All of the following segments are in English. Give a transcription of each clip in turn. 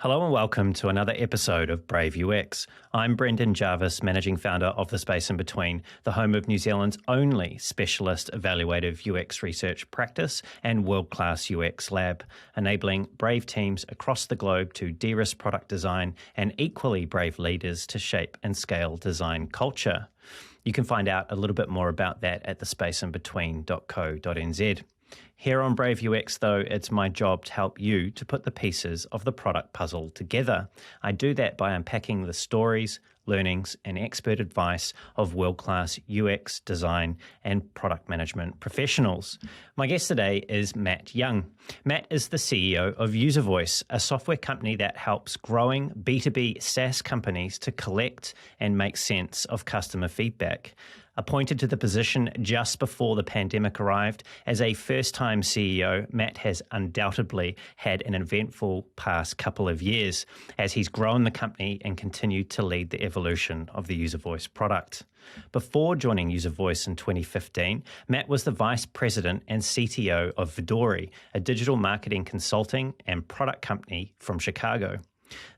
Hello and welcome to another episode of Brave UX. I'm Brendan Jarvis, Managing Founder of The Space in Between, the home of New Zealand's only specialist evaluative UX research practice and world-class UX lab, enabling brave teams across the globe to de-risk product design and equally brave leaders to shape and scale design culture. You can find out a little bit more about that at thespaceinbetween.co.nz. Here on Brave UX, though, it's my job to help you to put the pieces of the product puzzle together. I do that by unpacking the stories, learnings, and expert advice of world-class UX, design, and product management professionals. My guest today is Matt Young. Matt is the CEO of UserVoice, a software company that helps growing B2B SaaS companies to collect and make sense of customer feedback. Appointed to the position just before the pandemic arrived, as a first-time CEO, Matt has undoubtedly had an eventful past couple of years as he's grown the company and continued to lead the evolution of the UserVoice product. Before joining UserVoice in 2015, Matt was the Vice President and CTO of Vodori, a digital marketing consulting and product company from Chicago.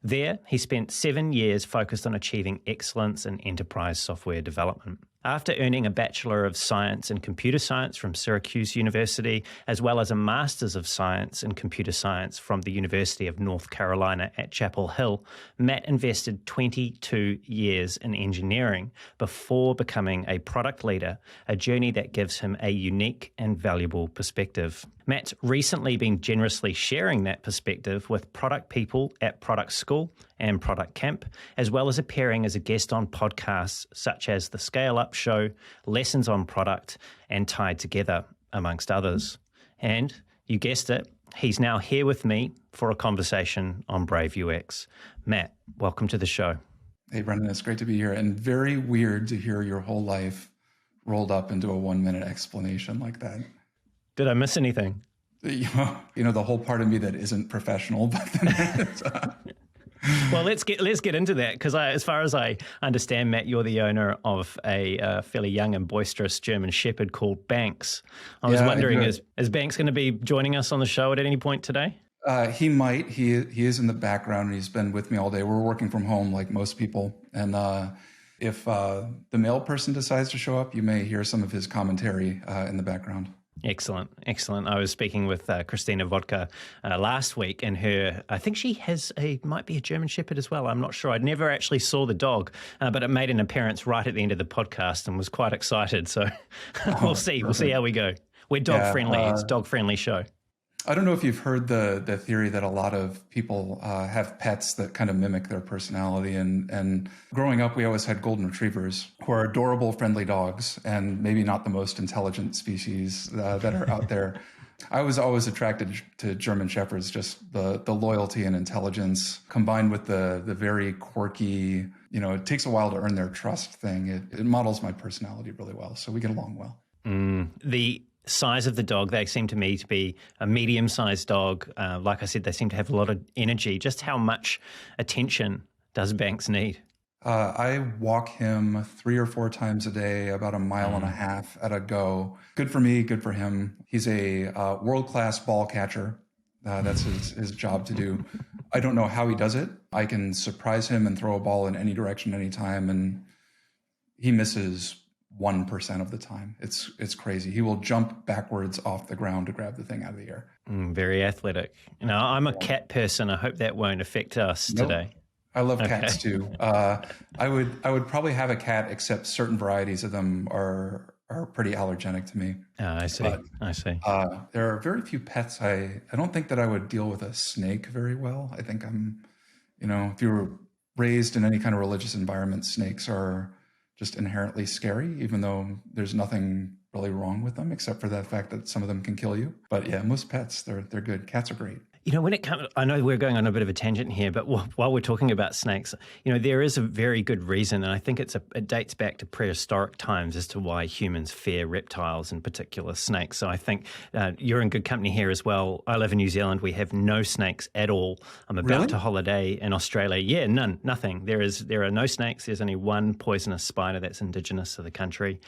There, he spent 7 years focused on achieving excellence in enterprise software development. After earning a Bachelor of Science in Computer Science from Syracuse University, as well as a Master's of Science in Computer Science from the University of North Carolina at Chapel Hill, Matt invested 22 years in engineering before becoming a product leader, a journey that gives him a unique and valuable perspective. Matt's recently been generously sharing that perspective with product people at Product School and Product Camp, as well as appearing as a guest on podcasts such as The Scale Up Show, Lessons on Product, and Tied Together, amongst others. And you guessed it, he's now here with me for a conversation on Brave UX. Matt, welcome to the show. Hey, Brendan, it's great to be here, and very weird to hear your whole life rolled up into a 1-minute explanation like that. Did I miss anything? You know, the whole part of me that isn't professional, but then Well, let's get into that, because as far as I understand, Matt, you're the owner of a fairly young and boisterous German Shepherd called Banks. I was wondering, is Banks going to be joining us on the show at any point today? He might. He is in the background, and he's been with me all day. We're working from home like most people, and if the male person decides to show up, you may hear some of his commentary in the background. Excellent. I was speaking with Christina Vodka last week, and I think she might be a German Shepherd as well. I'm not sure. I never actually saw the dog, but it made an appearance right at the end of the podcast and was quite excited. So we'll see. We'll see how we go. We're dog friendly. It's a dog friendly show. I don't know if you've heard the theory that a lot of people have pets that kind of mimic their personality. And growing up, we always had golden retrievers who are adorable, friendly dogs, and maybe not the most intelligent species that are out there. I was always attracted to German Shepherds, just the loyalty and intelligence combined with the very quirky, it takes a while to earn their trust thing. It models my personality really well. So we get along well. The size of the dog, they seem to me to be a medium-sized dog. Like I said, they seem to have a lot of energy. Just how much attention does Banks need? I walk him 3 or 4 times a day, about 1.5 miles at a go. Good for me, good for him. He's a world-class ball catcher. That's his job to do. I don't know how he does it. I can surprise him and throw a ball in any direction, anytime, and he misses 1% of the time. It's crazy. He will jump backwards off the ground to grab the thing out of the air. Very athletic. I'm a cat person. I hope that won't affect us today. I love cats too. I would probably have a cat, except certain varieties of them are pretty allergenic to me. I see. There are very few pets. I don't think that I would deal with a snake very well. I think if you were raised in any kind of religious environment, snakes are just inherently scary, even though there's nothing really wrong with them, except for the fact that some of them can kill you. But yeah, most pets, they're good. Cats are great. When it comes, I know we're going on a bit of a tangent here, but while we're talking about snakes, there is a very good reason, and I think it dates back to prehistoric times as to why humans fear reptiles, in particular snakes. So I think you're in good company here as well. I live in New Zealand. We have no snakes at all. I'm about to holiday in Australia. Yeah, nothing. There are no snakes. There's only one poisonous spider that's indigenous to the country,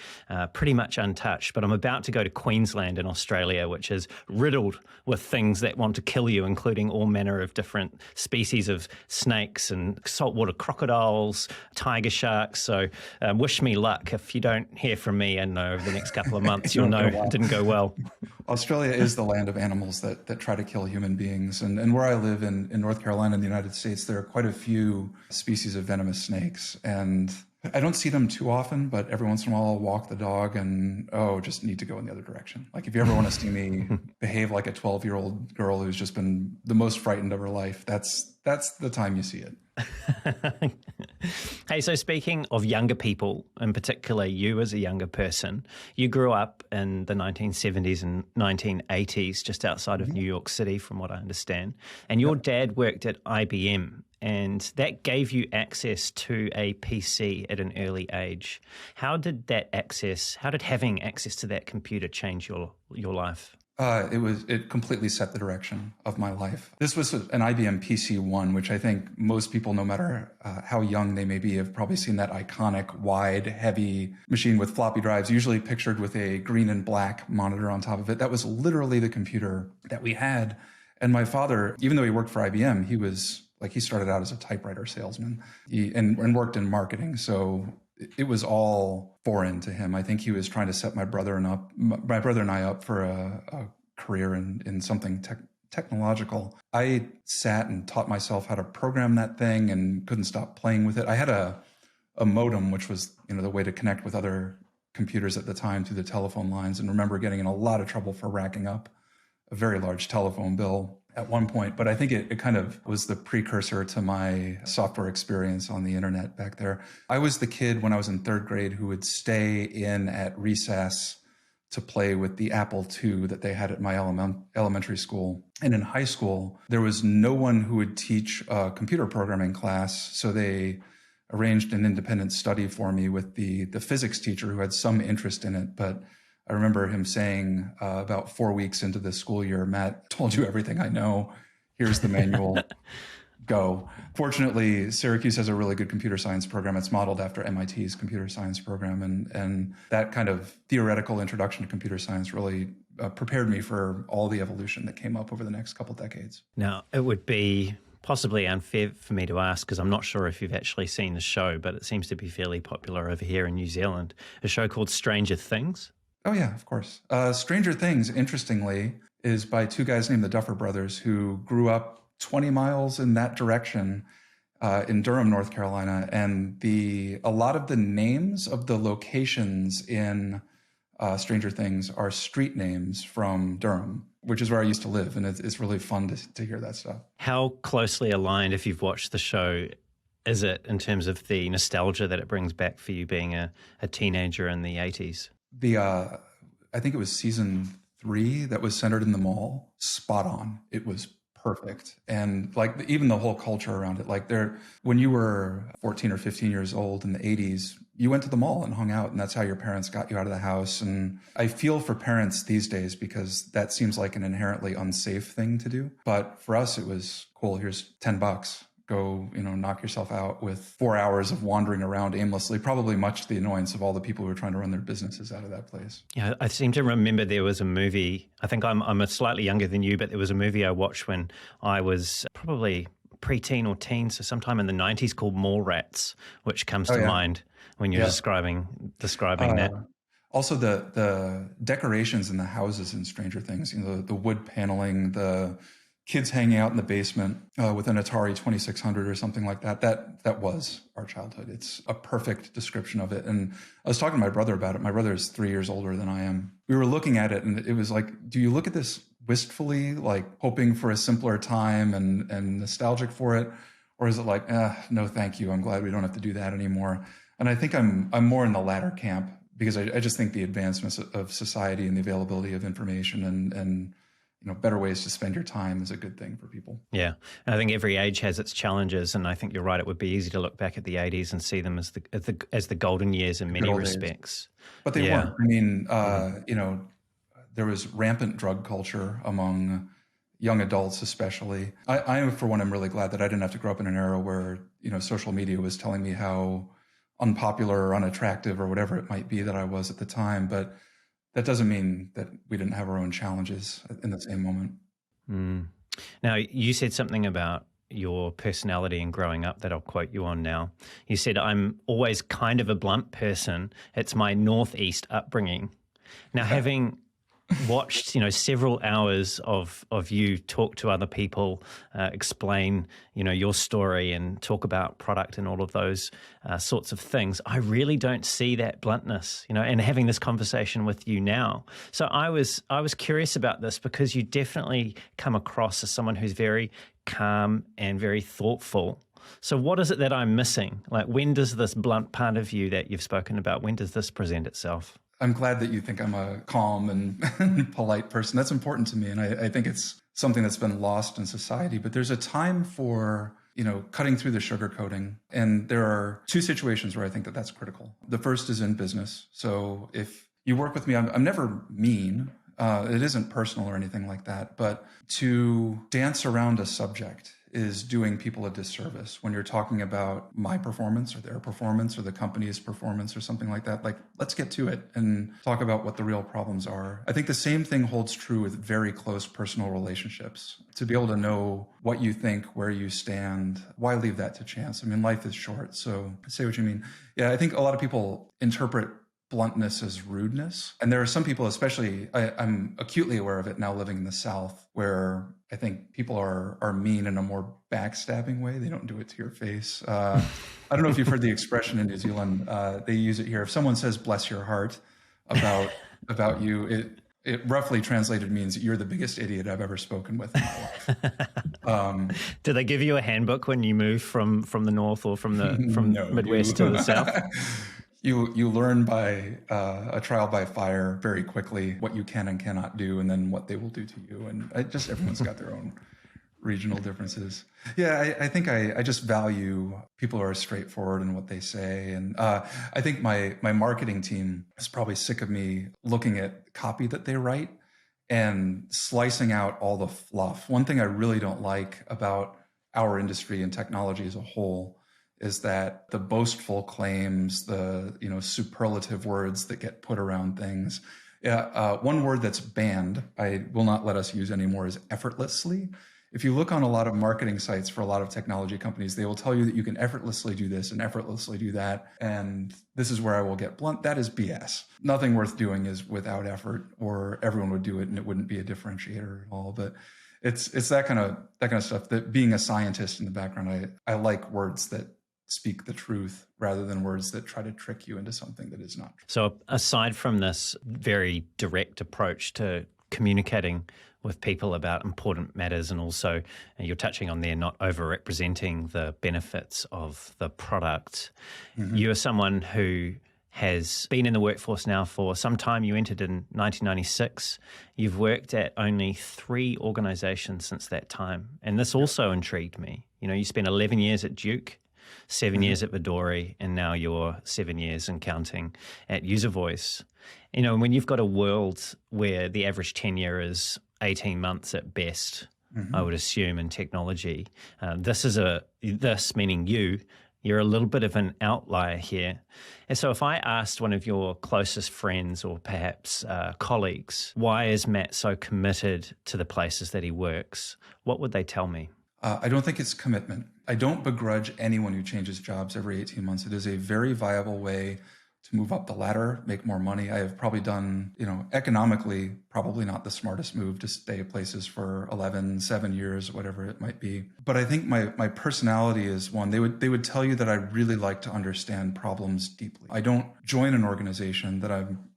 pretty much untouched. But I'm about to go to Queensland in Australia, which is riddled with things that want to kill you you, including all manner of different species of snakes and saltwater crocodiles, tiger sharks. So wish me luck. If you don't hear from me over the next couple of months, you'll know it didn't go well. Australia is the land of animals that try to kill human beings. And where I live in North Carolina in the United States, there are quite a few species of venomous snakes. And I don't see them too often, but every once in a while I'll walk the dog and, just need to go in the other direction. Like if you ever want to see me behave like a 12-year-old girl who's just been the most frightened of her life, that's the time you see it. Hey, so speaking of younger people, in particular you as a younger person, you grew up in the 1970s and 1980s just outside of New York City, from what I understand. And your dad worked at IBM, and that gave you access to a PC at an early age. How did having access to that computer change your life? It completely set the direction of my life. This was an IBM PC1, which I think most people, no matter how young they may be, have probably seen that iconic, wide, heavy machine with floppy drives, usually pictured with a green and black monitor on top of it. That was literally the computer that we had. And my father, even though he worked for IBM, he started out as a typewriter salesman and worked in marketing. So it was all foreign to him. I think he was trying to set my brother and I up for a career in something technological. I sat and taught myself how to program that thing and couldn't stop playing with it. I had a modem, which was the way to connect with other computers at the time through the telephone lines, and remember getting in a lot of trouble for racking up a very large telephone bill at one point. But I think it kind of was the precursor to my software experience on the internet back there. I was the kid when I was in third grade who would stay in at recess to play with the Apple II that they had at my elementary school. And in high school, there was no one who would teach a computer programming class. So they arranged an independent study for me with the physics teacher who had some interest in it. But I remember him saying about 4 weeks into the school year, Matt, told you everything I know. Here's the manual. Go. Fortunately, Syracuse has a really good computer science program. It's modeled after MIT's computer science program. And that kind of theoretical introduction to computer science really prepared me for all the evolution that came up over the next couple decades. Now, it would be possibly unfair for me to ask, because I'm not sure if you've actually seen the show, but it seems to be fairly popular over here in New Zealand, a show called Stranger Things. Oh, yeah, of course. Stranger Things, interestingly, is by two guys named the Duffer Brothers who grew up 20 miles in that direction in Durham, North Carolina. And a lot of the names of the locations in Stranger Things are street names from Durham, which is where I used to live. And it's really fun to hear that stuff. How closely aligned, if you've watched the show, is it in terms of the nostalgia that it brings back for you being a teenager in the 80s? I think it was season 3 that was centered in the mall. Spot on. It was perfect. And even the whole culture around it, when you were 14 or 15 years old in the 80s, you went to the mall and hung out, and that's how your parents got you out of the house. And I feel for parents these days because that seems like an inherently unsafe thing to do. But for us, it was cool. Here's $10. Go, knock yourself out with 4 hours of wandering around aimlessly, probably much to the annoyance of all the people who are trying to run their businesses out of that place. Yeah, I seem to remember there was a movie, I think I'm a slightly younger than you, but there was a movie I watched when I was probably preteen or teen, so sometime in the 90s, called Mallrats, which comes to mind when you're describing that. Also, the decorations in the houses in Stranger Things, the wood paneling, the kids hanging out in the basement with an Atari 2600 or something like that. That was our childhood. It's a perfect description of it. And I was talking to my brother about it. My brother is 3 years older than I am. We were looking at it, and it was like, do you look at this wistfully, like hoping for a simpler time and nostalgic for it? Or is it like, no, thank you. I'm glad we don't have to do that anymore. And I think I'm more in the latter camp, because I just think the advancements of society and the availability of information and better ways to spend your time is a good thing for people. Yeah. And I think every age has its challenges. And I think you're right. It would be easy to look back at the 80s and see them as the golden years in many respects. But they weren't. I mean, there was rampant drug culture among young adults, especially. I, for one, am really glad that I didn't have to grow up in an era where, social media was telling me how unpopular or unattractive or whatever it might be that I was at the time. But that doesn't mean that we didn't have our own challenges in the same moment. Now, you said something about your personality and growing up that I'll quote you on now. You said, I'm always kind of a blunt person. It's my Northeast upbringing. Now, having watched, several hours of you talk to other people, explain, your story and talk about product and all of those sorts of things, I really don't see that bluntness, and having this conversation with you now. So I was curious about this because you definitely come across as someone who's very calm and very thoughtful. So what is it that I'm missing? Like, when does this blunt part of you that you've spoken about, when does this present itself? I'm glad that you think I'm a calm and polite person. That's important to me. And I think it's something that's been lost in society. But there's a time for, cutting through the sugarcoating. And there are two situations where I think that that's critical. The first is in business. So if you work with me, I'm never mean. It isn't personal or anything like that. But to dance around a subject is doing people a disservice when you're talking about my performance or their performance or the company's performance or something like that. Like, let's get to it and talk about what the real problems are. I think the same thing holds true with very close personal relationships. To be able to know what you think, where you stand, why leave that to chance? I mean, life is short, so say what you mean. Yeah, I think a lot of people interpret bluntness as rudeness. And there are some people, especially, I'm acutely aware of it now living in the South, where I think people are mean in a more backstabbing way. They don't do it to your face. I don't know if you've heard the expression in New Zealand. They use it here. If someone says "bless your heart" about you, it roughly translated means you're the biggest idiot I've ever spoken with in my life. Do they give you a handbook when you move from the North or from No, Midwest to the South? You learn by a trial by fire very quickly what you can and cannot do, and then what they will do to you. And everyone's got their own regional differences. Yeah, I think I just value people who are straightforward in what they say. And I think my marketing team is probably sick of me looking at copy that they write and slicing out all the fluff. One thing I really don't like about our industry and technology as a whole is that the boastful claims, the superlative words that get put around things. Yeah, one word that's banned, I will not let us use anymore, is effortlessly. If you look on a lot of marketing sites for a lot of technology companies, they will tell you that you can effortlessly do this and effortlessly do that. And this is where I will get blunt. That is BS. Nothing worth doing is without effort, or everyone would do it and it wouldn't be a differentiator at all. But it's that kind of stuff. That being a scientist in the background, I like words that speak the truth rather than words that try to trick you into something that is not true. So aside from this very direct approach to communicating with people about important matters, and also you're touching on there not overrepresenting the benefits of the product, you are someone who has been in the workforce now for some time. You entered in 1996. You've worked at only 3 organizations since that time. And this also intrigued me. You spent 11 years at Duke, 7 years at Vodori, and now you're 7 years and counting at UserVoice. When you've got a world where the average tenure is 18 months at best, I would assume, in technology, this meaning you're a little bit of an outlier here. And so if I asked one of your closest friends or perhaps colleagues, why is Matt so committed to the places that he works, what would they tell me? I don't think it's commitment. I don't begrudge anyone who changes jobs every 18 months. It is a very viable way to move up the ladder, make more money. I have probably done, economically, probably not the smartest move to stay at places for 11, 7 years, whatever it might be. But I think my personality is one. They would tell you that I really like to understand problems deeply. I don't join an organization that I'm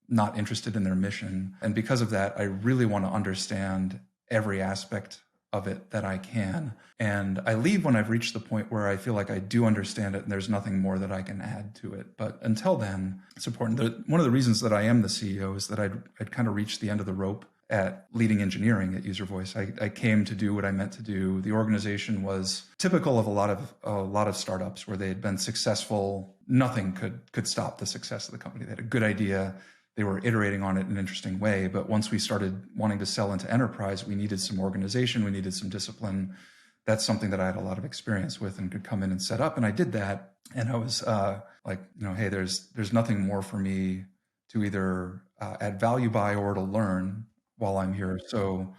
not interested in their mission. And because of that, I really want to understand every aspect of it that I can. And I leave when I've reached the point where I feel like I do understand it and there's nothing more that I can add to it. But until then, it's important. One of the reasons that I am the CEO is that I'd kind of reached the end of the rope at leading engineering at UserVoice. I came to do what I meant to do. The organization was typical of a lot of startups where they had been successful. Nothing could stop the success of the company. They had a good idea. They were iterating on it in an interesting way. But once we started wanting to sell into enterprise, we needed some organization. We needed some discipline. That's something that I had a lot of experience with and could come in and set up. And I did that. And I was hey, there's nothing more for me to either add value by or to learn while I'm here. So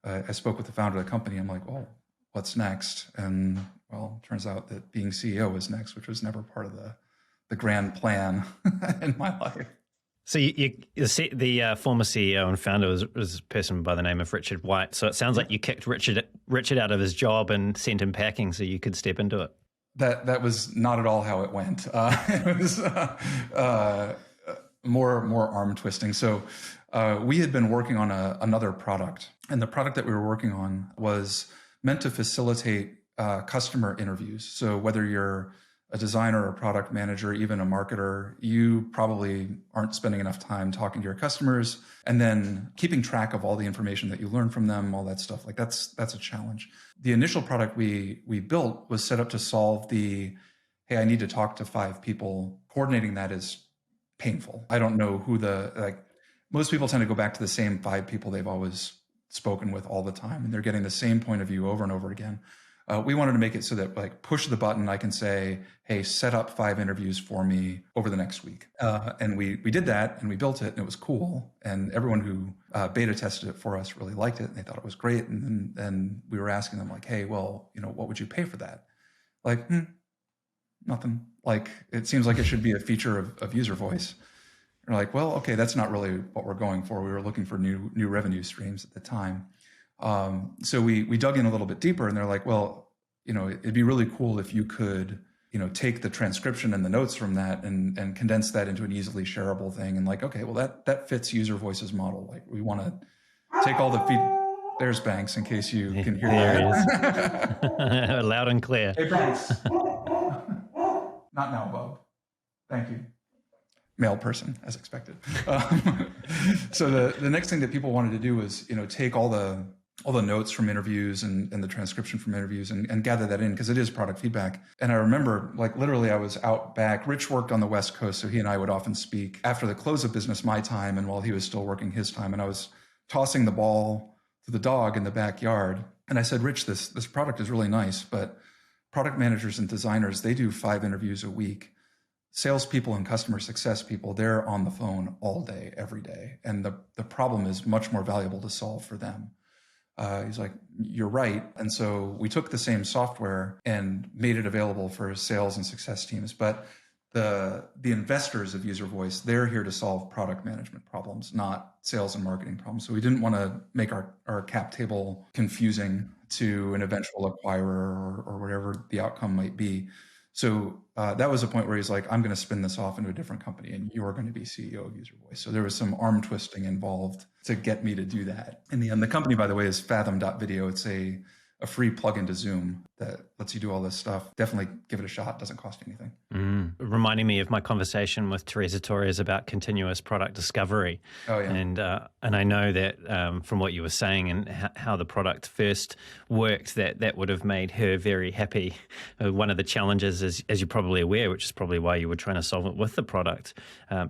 I spoke with the founder of the company. I'm like, well, what's next? And well, turns out that being CEO was next, which was never part of the grand plan in my life. So the former CEO and founder was a person by the name of Richard White. So it sounds like you kicked Richard out of his job and sent him packing so you could step into it. That was not at all how it went. It was more arm twisting. So we had been working on another product, and the product that we were working on was meant to facilitate customer interviews. So whether you're a designer, a product manager, even a marketer, you probably aren't spending enough time talking to your customers and then keeping track of all the information that you learn from them, all that stuff. Like that's a challenge. The initial product we built was set up to solve hey, I need to talk to 5 people. Coordinating that is painful. I don't know who most people tend to go back to the same 5 people they've always spoken with all the time, and they're getting the same point of view over and over again. We wanted to make it so that like push the button, I can say, hey, set up 5 interviews for me over the next week. And we did that and we built it and it was cool. And everyone who beta tested it for us really liked it and they thought it was great. And then we were asking them like, hey, well, what would you pay for that? Like, nothing. Like, it seems like it should be a feature of UserVoice. And we're like, well, okay, that's not really what we're going for. We were looking for new revenue streams at the time. So we dug in a little bit deeper and they're like, well, it'd be really cool if you could, take the transcription and the notes from that and condense that into an easily shareable thing. And like, okay, well that fits UserVoice's model. Like we want to take all the there's Banks in case you can hear that. Loud and clear. Hey, Banks. Not now, Bob. Thank you. Male person, as expected. So the next thing that people wanted to do was, take all the notes from interviews and the transcription from interviews and gather that in because it is product feedback. And I remember, like literally, I was out back. Rich worked on the West Coast, so he and I would often speak after the close of business, my time, and while he was still working his time. And I was tossing the ball to the dog in the backyard, and I said, Rich, this product is really nice, but product managers and designers, they do 5 interviews a week. Salespeople and customer success people, they're on the phone all day, every day. And the problem is much more valuable to solve for them. He's like, you're right. And so we took the same software and made it available for sales and success teams. But the investors of UserVoice, they're here to solve product management problems, not sales and marketing problems. So we didn't want to make our cap table confusing to an eventual acquirer or whatever the outcome might be. So that was a point where he's like, I'm going to spin this off into a different company and you are going to be CEO of UserVoice. So there was some arm twisting involved to get me to do that. In the end, the company, by the way, is Fathom.video. It's a free plugin to Zoom that lets you do all this stuff. Definitely give it a shot. Doesn't cost anything. Reminding me of my conversation with Teresa Torres about continuous product discovery. Oh, yeah. And I know that from what you were saying and how the product first worked, that would have made her very happy. One of the challenges, as you're probably aware, which is probably why you were trying to solve it with the product,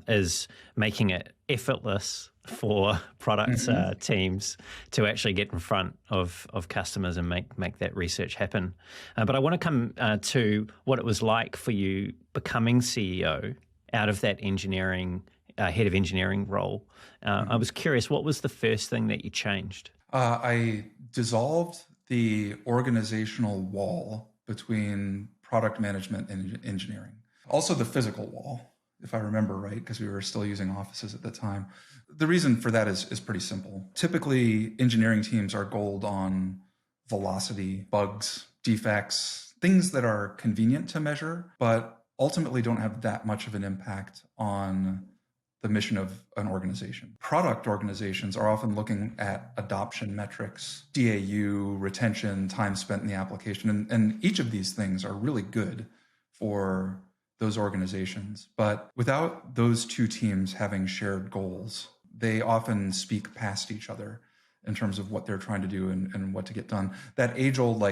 is making it effortless for product teams to actually get in front of customers and make that research happen. But I want to come to what it was like for you becoming CEO out of that engineering, head of engineering role. I was curious, what was the first thing that you changed? I dissolved the organizational wall between product management and engineering. Also the physical wall, if I remember right, because we were still using offices at the time. The reason for that is pretty simple. Typically, engineering teams are goaled on velocity, bugs, defects, things that are convenient to measure, but ultimately don't have that much of an impact on the mission of an organization. Product organizations are often looking at adoption metrics, DAU, retention, time spent in the application, and each of these things are really good for those organizations. But without those two teams having shared goals, they often speak past each other in terms of what they're trying to do and what to get done. That age-old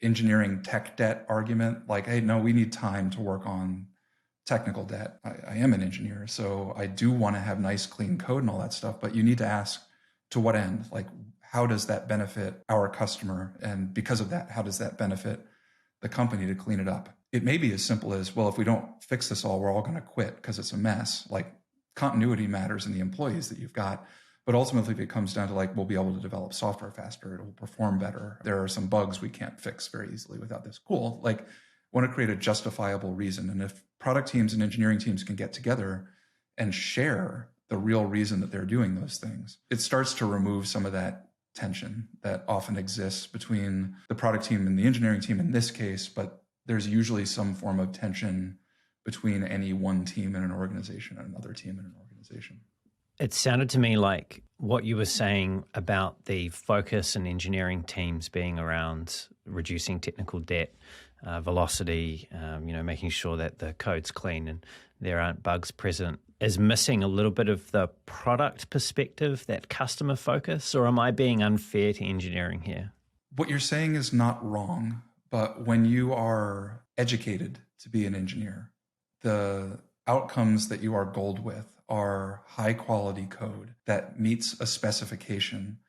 engineering tech debt argument, hey, no, we need time to work on technical debt. I am an engineer, so I do want to have nice, clean code and all that stuff, but you need to ask to what end? How does that benefit our customer? And because of that, how does that benefit the company to clean it up? It may be as simple as, well, if we don't fix this all, we're all going to quit because it's a mess. Continuity matters in the employees that you've got. But ultimately, if it comes down to like, we'll be able to develop software faster, it will perform better. There are some bugs we can't fix very easily without this. Cool. Like, want to create a justifiable reason. And if product teams and engineering teams can get together and share the real reason that they're doing those things, it starts to remove some of that tension that often exists between the product team and the engineering team in this case, but there's usually some form of tension between any one team in an organization and another team in an organization. It sounded to me like what you were saying about the focus in engineering teams being around reducing technical debt, velocity, making sure that the code's clean and there aren't bugs present, is missing a little bit of the product perspective, that customer focus, or am I being unfair to engineering here? What you're saying is not wrong, but when you are educated to be an engineer, the outcomes that you are goaled with are high quality code that meets a specification.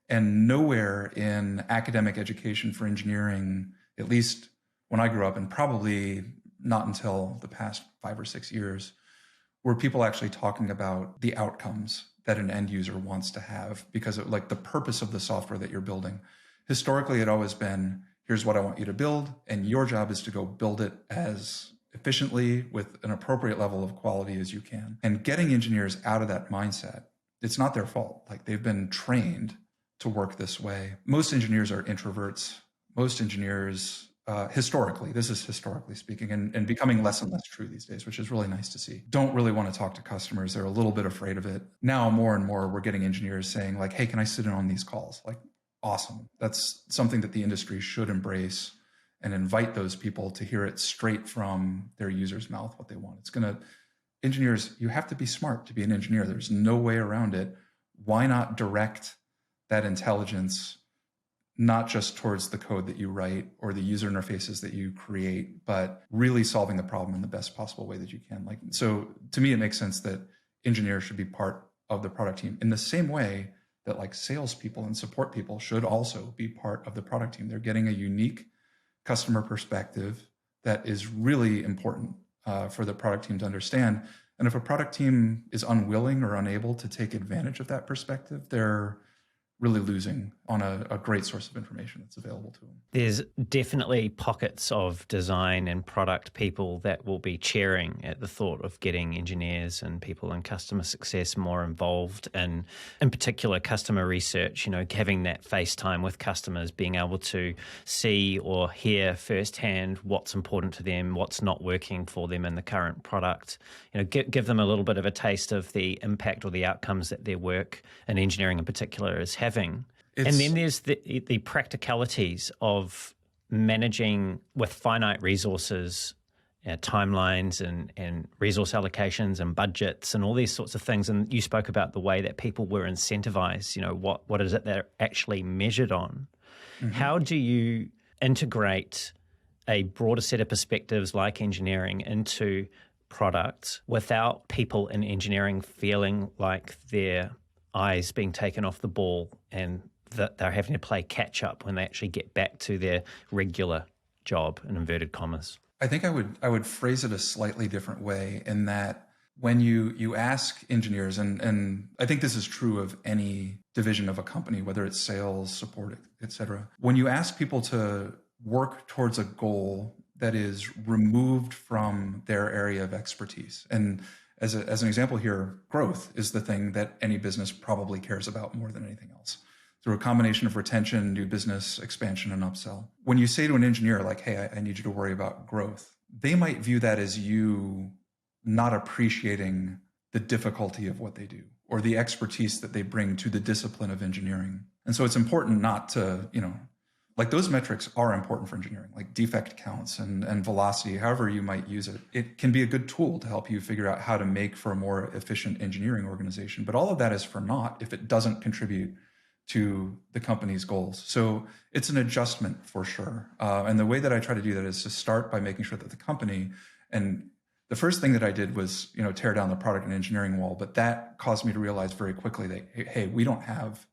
And nowhere in academic education for engineering, at least when I grew up, and probably not until the past 5 or 6 years, were people actually talking about the outcomes that an end user wants to have, because like the purpose of the software that you're building. Historically, it always been, here's what I want you to build, and your job is to go build it as efficiently with an appropriate level of quality as you can. And getting engineers out of that mindset, it's not their fault. Like, they've been trained to work this way. Most engineers are introverts. Most engineers, historically, this is historically speaking, and becoming less and less true these days, which is really nice to see, don't really want to talk to customers. They're a little bit afraid of it. Now, more and more, we're getting engineers saying like, hey, can I sit in on these calls? Like, awesome. That's something that the industry should embrace and invite those people to hear it straight from their user's mouth, what they want. Engineers, you have to be smart to be an engineer. There's no way around it. Why not direct that intelligence not just towards the code that you write or the user interfaces that you create, but really solving the problem in the best possible way that you can. Like, so to me, it makes sense that engineers should be part of the product team in the same way that like salespeople and support people should also be part of the product team. They're getting a unique customer perspective that is really important for the product team to understand. And if a product team is unwilling or unable to take advantage of that perspective, they're really losing on a great source of information that's available to them. There's definitely pockets of design and product people that will be cheering at the thought of getting engineers and people in customer success more involved in particular, customer research, having that face time with customers, being able to see or hear firsthand what's important to them, what's not working for them in the current product, give them a little bit of a taste of the impact or the outcomes that their work in engineering in particular is having. And then there's the practicalities of managing with finite resources, timelines and resource allocations and budgets and all these sorts of things. And you spoke about the way that people were incentivized, what is it they're actually measured on? Mm-hmm. How do you integrate a broader set of perspectives like engineering into product without people in engineering feeling like their eyes being taken off the ball and that they're having to play catch up when they actually get back to their regular job, in inverted commas? I think I would phrase it a slightly different way, in that when you ask engineers, and I think this is true of any division of a company, whether it's sales, support, et cetera, when you ask people to work towards a goal that is removed from their area of expertise, and as an example here, growth is the thing that any business probably cares about more than anything else, through a combination of retention, new business expansion, and upsell. When you say to an engineer like, hey, I need you to worry about growth, they might view that as you not appreciating the difficulty of what they do or the expertise that they bring to the discipline of engineering. And so it's important not to, like, those metrics are important for engineering, like defect counts and velocity, however you might use it. It can be a good tool to help you figure out how to make for a more efficient engineering organization. But all of that is for naught if it doesn't contribute to the company's goals. So it's an adjustment for sure. And the way that I try to do that is to start by making sure that the company, and the first thing that I did was, tear down the product and engineering wall. But that caused me to realize very quickly that, hey, we don't have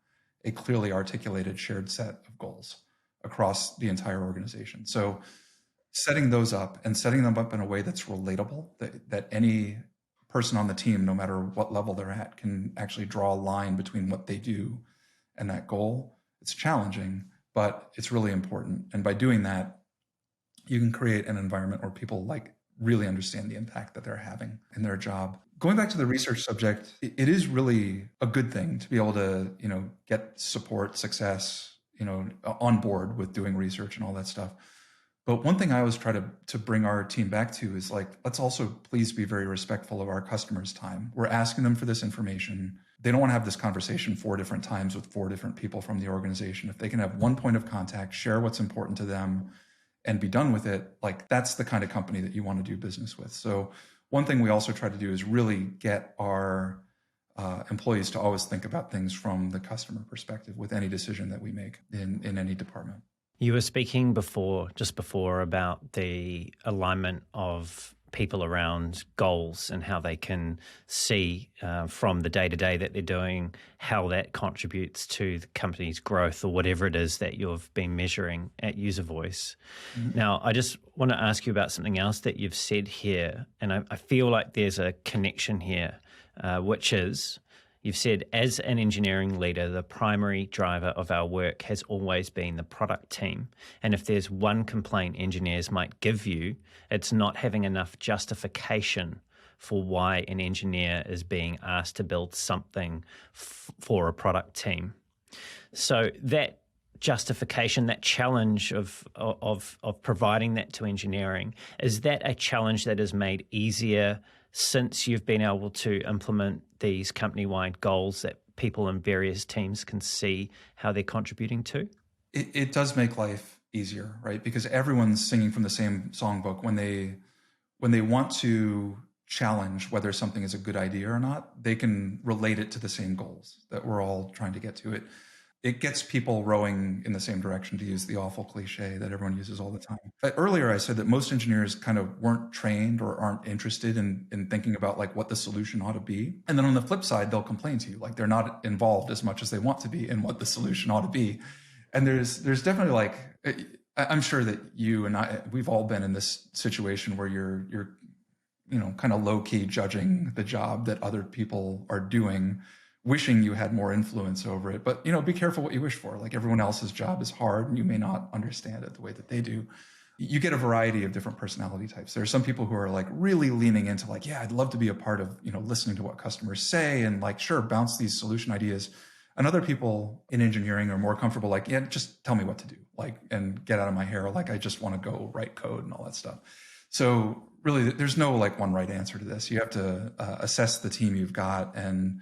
a clearly articulated shared set of goals across the entire organization. So setting those up and setting them up in a way that's relatable, that any person on the team, no matter what level they're at, can actually draw a line between what they do and that goal. It's challenging, but it's really important. And by doing that, you can create an environment where people really understand the impact that they're having in their job. Going back to the research subject, it is really a good thing to be able to, get support, success, on board with doing research and all that stuff. But one thing I always try to bring our team back to is let's also please be very respectful of our customers' time. We're asking them for this information. They don't want to have this conversation 4 different times with 4 different people from the organization. If they can have one point of contact, share what's important to them, and be done with it, that's the kind of company that you want to do business with. So one thing we also try to do is really get our employees to always think about things from the customer perspective with any decision that we make in any department. You were speaking just before about the alignment of people around goals and how they can see from the day-to-day that they're doing how that contributes to the company's growth or whatever it is that you've been measuring at UserVoice. Mm-hmm. Now, I just want to ask you about something else that you've said here, and I feel like there's a connection here, which is you've said, as an engineering leader, the primary driver of our work has always been the product team. And if there's one complaint engineers might give you, it's not having enough justification for why an engineer is being asked to build something for a product team. So that justification, that challenge of providing that to engineering, is that a challenge that is made easier since you've been able to implement these company-wide goals that people in various teams can see how they're contributing to? It does make life easier, right? Because everyone's singing from the same songbook. When they want to challenge whether something is a good idea or not, they can relate it to the same goals that we're all trying to get to. It gets people rowing in the same direction, to use the awful cliche that everyone uses all the time. Earlier, I said that most engineers kind of weren't trained or aren't interested in thinking about what the solution ought to be. And then on the flip side, they'll complain to you, they're not involved as much as they want to be in what the solution ought to be. And there's definitely I'm sure that you and we've all been in this situation where you're kind of low key judging the job that other people are doing, wishing you had more influence over it. But, be careful what you wish for. Everyone else's job is hard and you may not understand it the way that they do. You get a variety of different personality types. There are some people who are really leaning into yeah, I'd love to be a part of, listening to what customers say and sure, bounce these solution ideas. And other people in engineering are more comfortable yeah, just tell me what to do, and get out of my hair. I just want to go write code and all that stuff. So really, there's no one right answer to this. You have to assess the team you've got and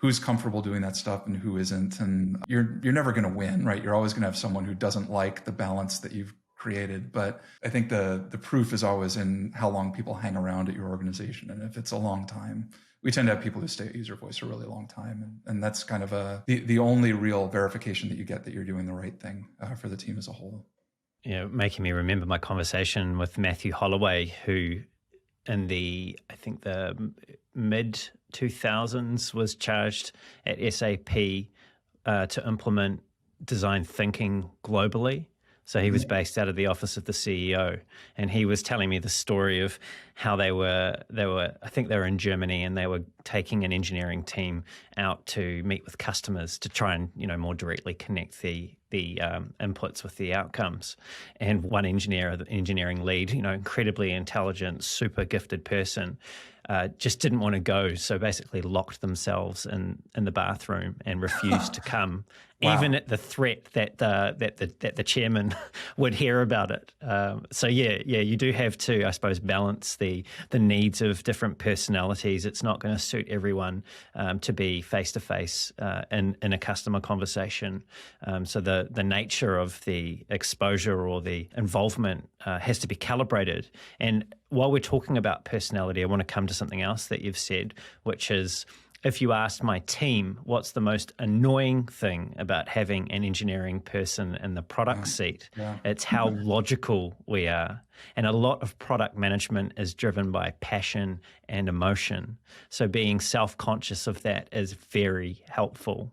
who's comfortable doing that stuff and who isn't. And you're never going to win, right? You're always going to have someone who doesn't like the balance that you've created. But I think the proof is always in how long people hang around at your organization. And if it's a long time, we tend to have people who stay at UserVoice a really long time. And that's kind of the only real verification that you get that you're doing the right thing for the team as a whole. Making me remember my conversation with Matthew Holloway, who in the mid 2000s was charged at SAP to implement design thinking globally. So he was based out of the office of the CEO, and he was telling me the story of how they were, I think they were in Germany, and they were taking an engineering team out to meet with customers to try and, more directly connect the inputs with the outcomes. And one engineer, the engineering lead, incredibly intelligent, super gifted person, just didn't want to go. So basically locked themselves in the bathroom and refused to come. Wow. Even at the threat that the chairman would hear about it. So you do have to, I suppose, balance the needs of different personalities. It's not going to suit everyone to be face to face in a customer conversation. So the nature of the exposure or the involvement has to be calibrated. And while we're talking about personality, I want to come to something else that you've said, which is, if you asked my team what's the most annoying thing about having an engineering person in the product seat, it's how logical we are. And a lot of product management is driven by passion and emotion. So being self-conscious of that is very helpful.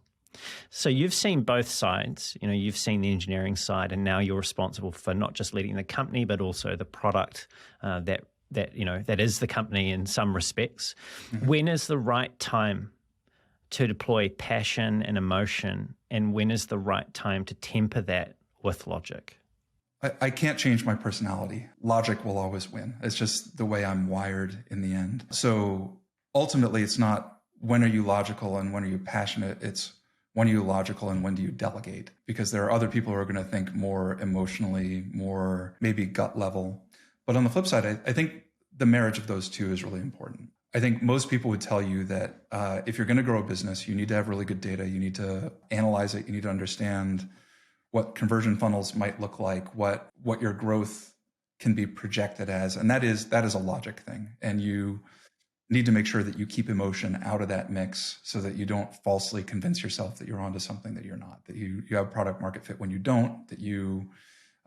So you've seen both sides. You've seen the engineering side, and now you're responsible for not just leading the company, but also the product that that is the company in some respects. When is the right time to deploy passion and emotion, and when is the right time to temper that with logic? I can't change my personality. Logic will always win. It's just the way I'm wired in the end. So ultimately, it's not when are you logical and when are you passionate. It's when are you logical and when do you delegate? Because there are other people who are going to think more emotionally, more maybe gut level. But on the flip side, I think the marriage of those two is really important. I think most people would tell you that if you're going to grow a business, you need to have really good data. You need to analyze it. You need to understand what conversion funnels might look like, what your growth can be projected as. And that is a logic thing. And you need to make sure that you keep emotion out of that mix so that you don't falsely convince yourself that you're onto something that you're not, that you have product market fit when you don't, that you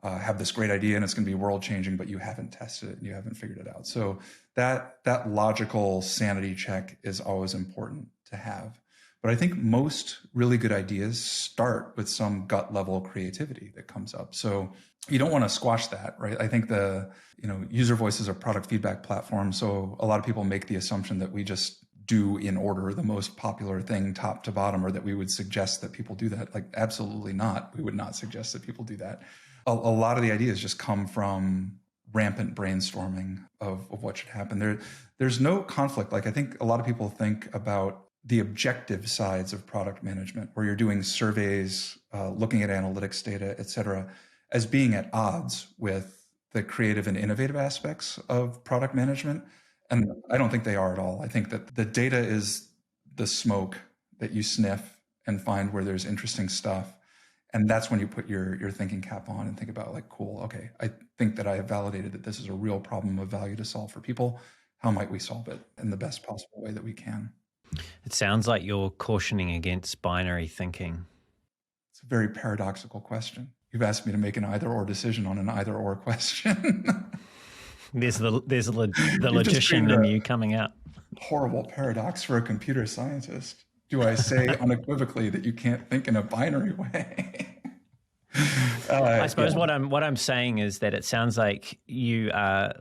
have this great idea and it's going to be world changing, but you haven't tested it and you haven't figured it out. So that logical sanity check is always important to have. But I think most really good ideas start with some gut level creativity that comes up. So you don't want to squash that, right? I think UserVoice is a product feedback platform. So a lot of people make the assumption that we just do in order the most popular thing top to bottom, or that we would suggest that people do that. Like, absolutely not. We would not suggest that people do that. A lot of the ideas just come from rampant brainstorming of what should happen. There's no conflict. Like, I think a lot of people think about the objective sides of product management, where you're doing surveys, looking at analytics data, et cetera, as being at odds with the creative and innovative aspects of product management. And I don't think they are at all. I think that the data is the smoke that you sniff and find where there's interesting stuff. And that's when you put your thinking cap on and think about, like, cool, okay, I think that I have validated that this is a real problem of value to solve for people. How might we solve it in the best possible way that we can? It sounds like you're cautioning against binary thinking. It's a very paradoxical question. You've asked me to make an either-or decision on an either-or question. There's the logician in you coming out. Horrible paradox for a computer scientist. Do I say unequivocally that you can't think in a binary way? I suppose what I'm saying is that it sounds like you are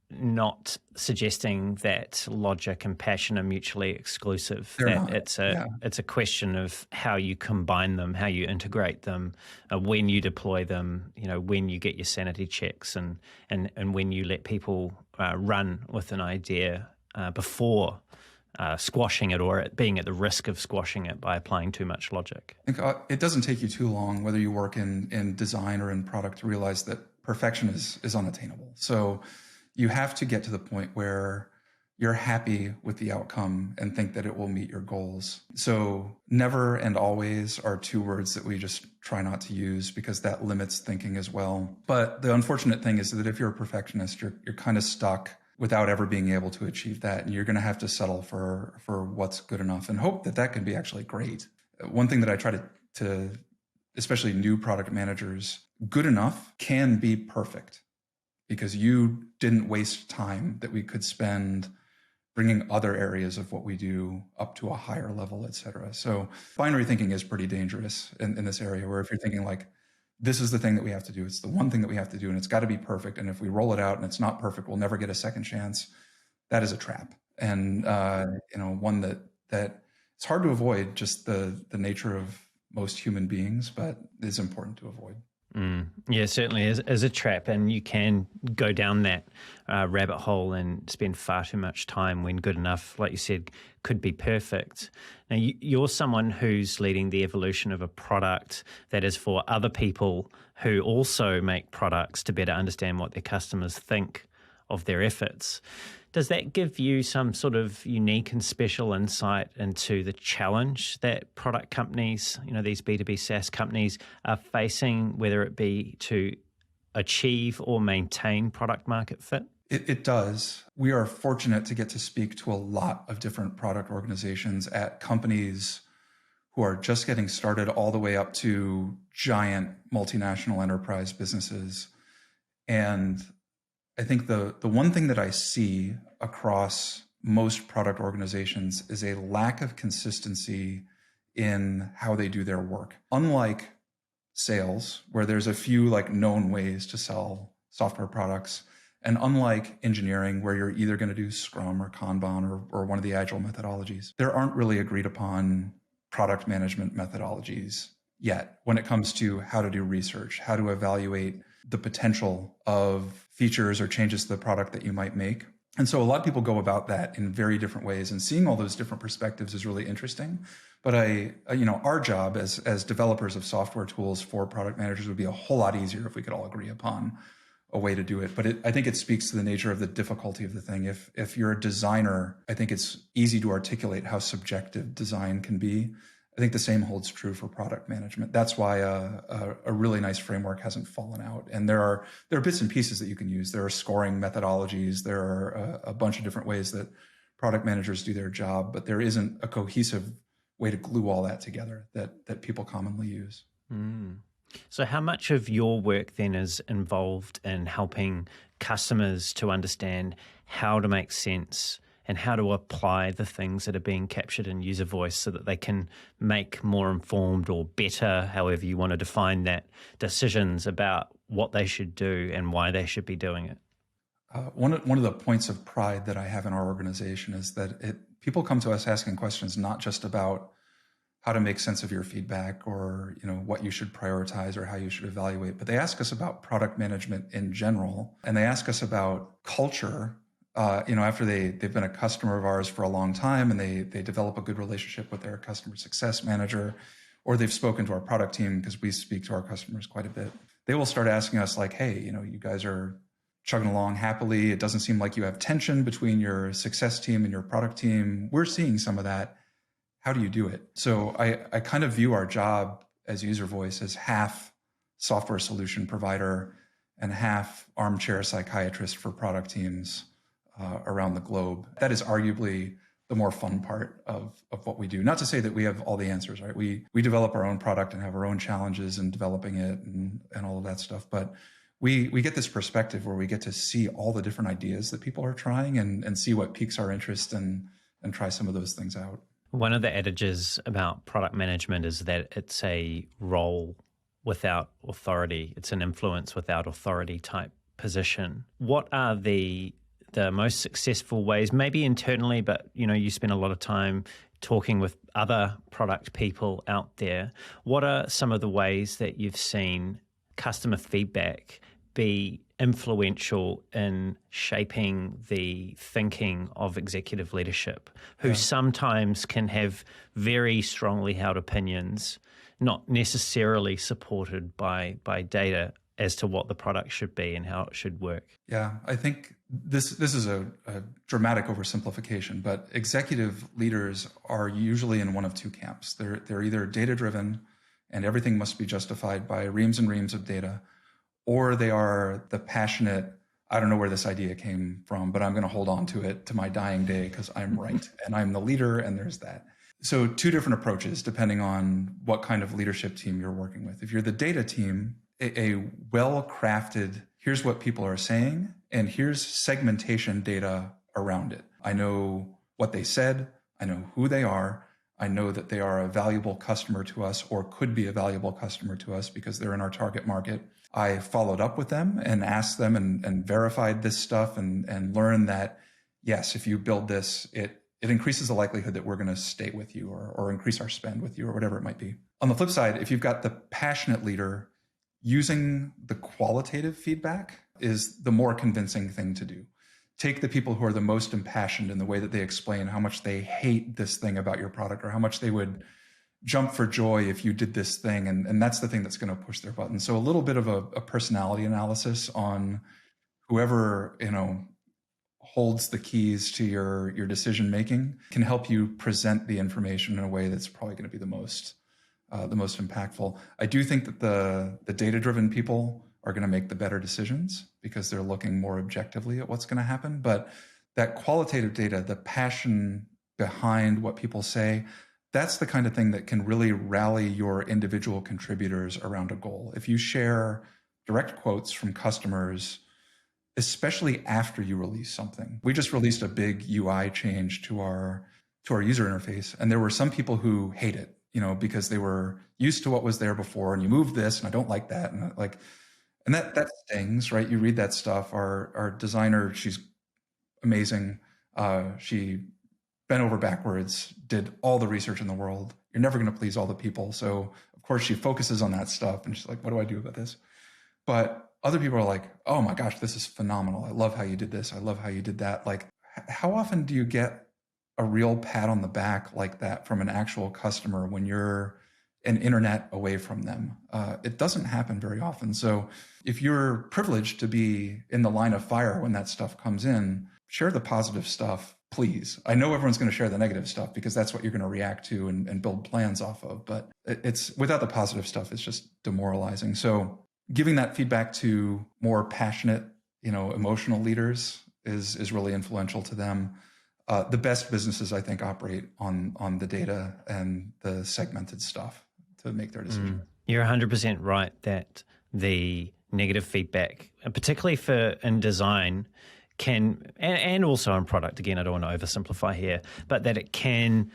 not suggesting that logic and passion are mutually exclusive. They're that not. It's a question of how you combine them, how you integrate them, when you deploy them, when you get your sanity checks, and when you let people run with an idea before squashing it, or being at the risk of squashing it by applying too much logic. I think it doesn't take you too long, whether you work in design or in product, to realize that perfection is unattainable. So you have to get to the point where you're happy with the outcome and think that it will meet your goals. So never and always are two words that we just try not to use, because that limits thinking as well. But the unfortunate thing is that if you're a perfectionist, you're kind of stuck without ever being able to achieve that. And you're going to have to settle for what's good enough and hope that can be actually great. One thing that I try to especially new product managers, good enough can be perfect, because you didn't waste time that we could spend bringing other areas of what we do up to a higher level, et cetera. So binary thinking is pretty dangerous in this area, where if you're thinking like, this is the thing that we have to do, it's the one thing that we have to do, and it's got to be perfect, and if we roll it out and it's not perfect, we'll never get a second chance. That is a trap. And one that it's hard to avoid, just the nature of most human beings, but is important to avoid. Yeah, certainly is a trap, and you can go down that rabbit hole and spend far too much time when good enough, like you said, could be perfect. Now, you're someone who's leading the evolution of a product that is for other people who also make products to better understand what their customers think of their efforts. Does that give you some sort of unique and special insight into the challenge that product companies, these B2B SaaS companies, are facing, whether it be to achieve or maintain product market fit? It does. We are fortunate to get to speak to a lot of different product organizations at companies who are just getting started, all the way up to giant multinational enterprise businesses. And I think the one thing that I see across most product organizations is a lack of consistency in how they do their work. Unlike sales, where there's a few known ways to sell software products, And unlike engineering, where you're either going to do Scrum or Kanban or one of the Agile methodologies, there aren't really agreed upon product management methodologies yet when it comes to how to do research, how to evaluate the potential of features or changes to the product that you might make. And so a lot of people go about that in very different ways, and seeing all those different perspectives is really interesting. But our job as developers of software tools for product managers would be a whole lot easier if we could all agree upon a way to do it. But I think it speaks to the nature of the difficulty of the thing. If you're a designer, I think it's easy to articulate how subjective design can be. I think the same holds true for product management. That's why a really nice framework hasn't fallen out. And there are bits and pieces that you can use. There are scoring methodologies. There are a bunch of different ways that product managers do their job, but there isn't a cohesive way to glue all that together that people commonly use. Mm. So how much of your work then is involved in helping customers to understand how to make sense and how to apply the things that are being captured in UserVoice so that they can make more informed or better, however you want to define that, decisions about what they should do and why they should be doing it? One of the points of pride that I have in our organization is that people come to us asking questions not just about how to make sense of your feedback or what you should prioritize or how you should evaluate, but they ask us about product management in general, and they ask us about culture. After they've been a customer of ours for a long time and they develop a good relationship with their customer success manager, or they've spoken to our product team because we speak to our customers quite a bit. They will start asking us like, hey, you guys are chugging along happily. It doesn't seem like you have tension between your success team and your product team. We're seeing some of that. How do you do it? So I kind of view our job as UserVoice as half software solution provider and half armchair psychiatrist for product teams around the globe. That is arguably the more fun part of what we do. Not to say that we have all the answers, right? We develop our own product and have our own challenges in developing it and all of that stuff. But we get this perspective where we get to see all the different ideas that people are trying and see what piques our interest and try some of those things out. One of the adages about product management is that it's a role without authority. It's an influence without authority type position. What are the most successful ways, maybe internally, but you spend a lot of time talking with other product people out there. What are some of the ways that you've seen customer feedback be influential in shaping the thinking of executive leadership, who sometimes can have very strongly held opinions, not necessarily supported by data as to what the product should be and how it should work? Yeah, I think this is a dramatic oversimplification, but executive leaders are usually in one of two camps. They're either data-driven and everything must be justified by reams and reams of data, or they are the passionate, I don't know where this idea came from, but I'm going to hold on to it to my dying day because I'm right and I'm the leader and there's that. So two different approaches depending on what kind of leadership team you're working with. If you're the data team, a well-crafted, here's what people are saying, and here's segmentation data around it. I know what they said. I know who they are. I know that they are a valuable customer to us or could be a valuable customer to us because they're in our target market. I followed up with them and asked them and verified this stuff and learned that, yes, if you build this, it increases the likelihood that we're going to stay with you or increase our spend with you or whatever it might be. On the flip side, if you've got the passionate leader, using the qualitative feedback is the more convincing thing to do. Take the people who are the most impassioned in the way that they explain how much they hate this thing about your product or how much they would jump for joy if you did this thing. And that's the thing that's going to push their button. So a little bit of a personality analysis on whoever, holds the keys to your decision making can help you present the information in a way that's probably going to be the most impactful. I do think that the data-driven people are going to make the better decisions because they're looking more objectively at what's going to happen. But that qualitative data, the passion behind what people say, that's the kind of thing that can really rally your individual contributors around a goal. If you share direct quotes from customers, especially after you release something. We just released a big UI change to our user interface, and there were some people who hate it, because they were used to what was there before, and you moved this, and I don't like that, and And that stings, right? You read that stuff. Our designer, she's amazing. She bent over backwards, did all the research in the world. You're never going to please all the people. So of course she focuses on that stuff and she's like, what do I do about this? But other people are like, oh my gosh, this is phenomenal. I love how you did this. I love how you did that. Like, how often do you get a real pat on the back like that from an actual customer when you're an internet away from them? It doesn't happen very often. So if you're privileged to be in the line of fire when that stuff comes in, share the positive stuff, please. I know everyone's going to share the negative stuff because that's what you're going to react to and build plans off of. But it's without the positive stuff, it's just demoralizing. So giving that feedback to more passionate, emotional leaders is really influential to them. The best businesses, I think, operate on the data and the segmented stuff to make their decision. You're 100% right that the negative feedback, particularly in design, can, and also in product, again, I don't want to oversimplify here, but that it can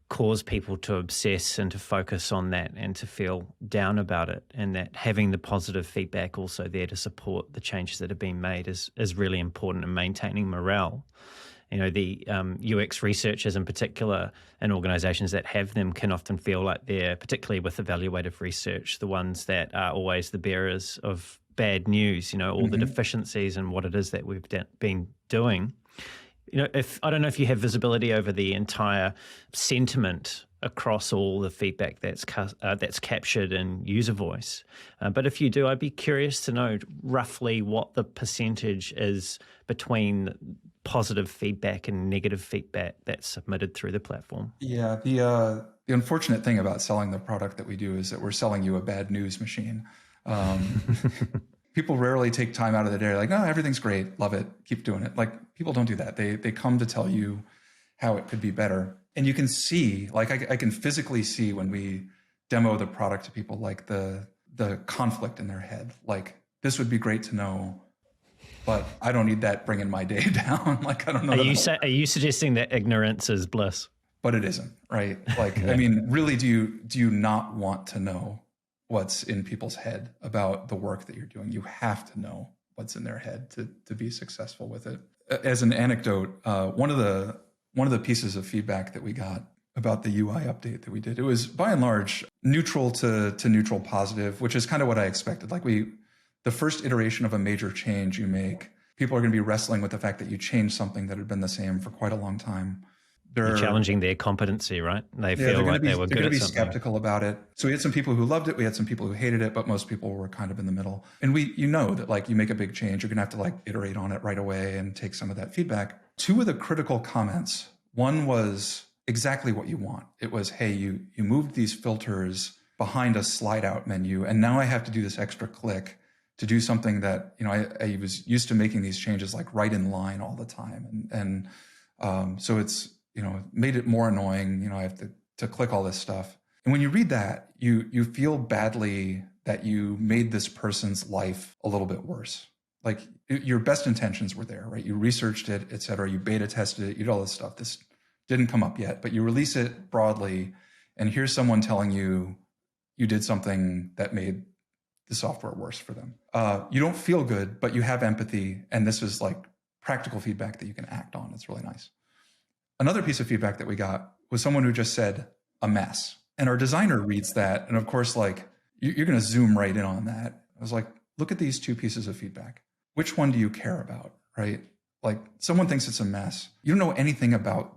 cause people to obsess and to focus on that and to feel down about it, and that having the positive feedback also there to support the changes that have been made is really important in maintaining morale. The UX researchers in particular in organizations that have them can often feel like they're, particularly with evaluative research, the ones that are always the bearers of bad news, all the deficiencies and what it is that we've been doing. If I don't know if you have visibility over the entire sentiment across all the feedback that's captured in UserVoice, but if you do, I'd be curious to know roughly what the percentage is between positive feedback and negative feedback that's submitted through the platform. Yeah, the unfortunate thing about selling the product that we do is that we're selling you a bad news machine. People rarely take time out of the day. Like, no, everything's great. Love it. Keep doing it. Like, people don't do that. They come to tell you how it could be better. And you can see, like, I can physically see when we demo the product to people, like the conflict in their head. Like, this would be great to know, but I don't need that bringing my day down. Like, I don't know. Are you suggesting that ignorance is bliss? But it isn't, right? Like, yeah. I mean, really, do you not want to know what's in people's head about the work that you're doing? You have to know what's in their head to be successful with it. As an anecdote, one of the pieces of feedback that we got about the UI update that we did, it was by and large neutral to neutral positive, which is kind of what I expected. Like, the first iteration of a major change you make, people are going to be wrestling with the fact that you changed something that had been the same for quite a long time. You're challenging their competency, right? They feel like they were good at something. They're going to be skeptical about it. So we had some people who loved it. We had some people who hated it, but most people were kind of in the middle. And that, like, you make a big change, you're going to have to, like, iterate on it right away and take some of that feedback. Two of the critical comments, one was exactly what you want. It was, hey, you moved these filters behind a slide out menu, and now I have to do this extra click to do something that, I was used to making these changes like right in line all the time. And so it's, made it more annoying. I have to click all this stuff. And when you read that, you feel badly that you made this person's life a little bit worse. Like, your best intentions were there, right? You researched it, et cetera. You beta tested it, you did all this stuff. This didn't come up yet, but you release it broadly. And here's someone telling you did something that made the software worse for them. You don't feel good, but you have empathy. And this is like practical feedback that you can act on. It's really nice. Another piece of feedback that we got was someone who just said a mess. And our designer reads that. And of course, like, you're going to zoom right in on that. I was like, look at these two pieces of feedback. Which one do you care about, right? Like, someone thinks it's a mess. You don't know anything about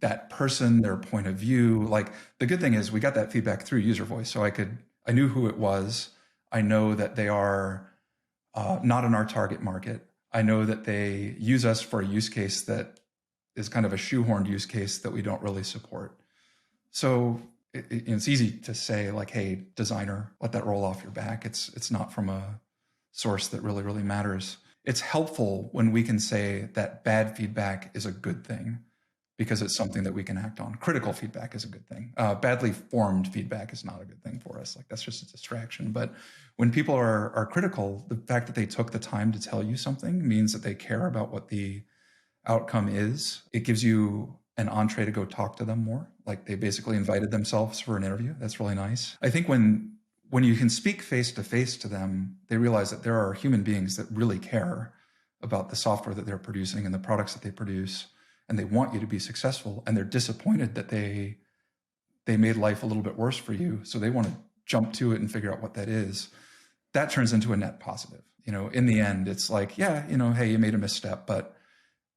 that person, their point of view. Like, the good thing is we got that feedback through UserVoice. So I knew who it was. I know that they are not in our target market. I know that they use us for a use case that is kind of a shoehorned use case that we don't really support. So it's easy to say, like, hey, designer, let that roll off your back. It's not from a source that really, really matters. It's helpful when we can say that bad feedback is a good thing because it's something that we can act on. Critical feedback is a good thing. Badly formed feedback is not a good thing for us. Like, that's just a distraction. But when people are critical, the fact that they took the time to tell you something means that they care about what the outcome is. It gives you an entree to go talk to them more. Like, they basically invited themselves for an interview. That's really nice. I think when when you can speak face to face to them, they realize that there are human beings that really care about the software that they're producing and the products that they produce, and they want you to be successful, and they're disappointed that they made life a little bit worse for you, so they want to jump to it and figure out what that is. That turns into a net positive. In the end, it's like, yeah, hey, you made a misstep, but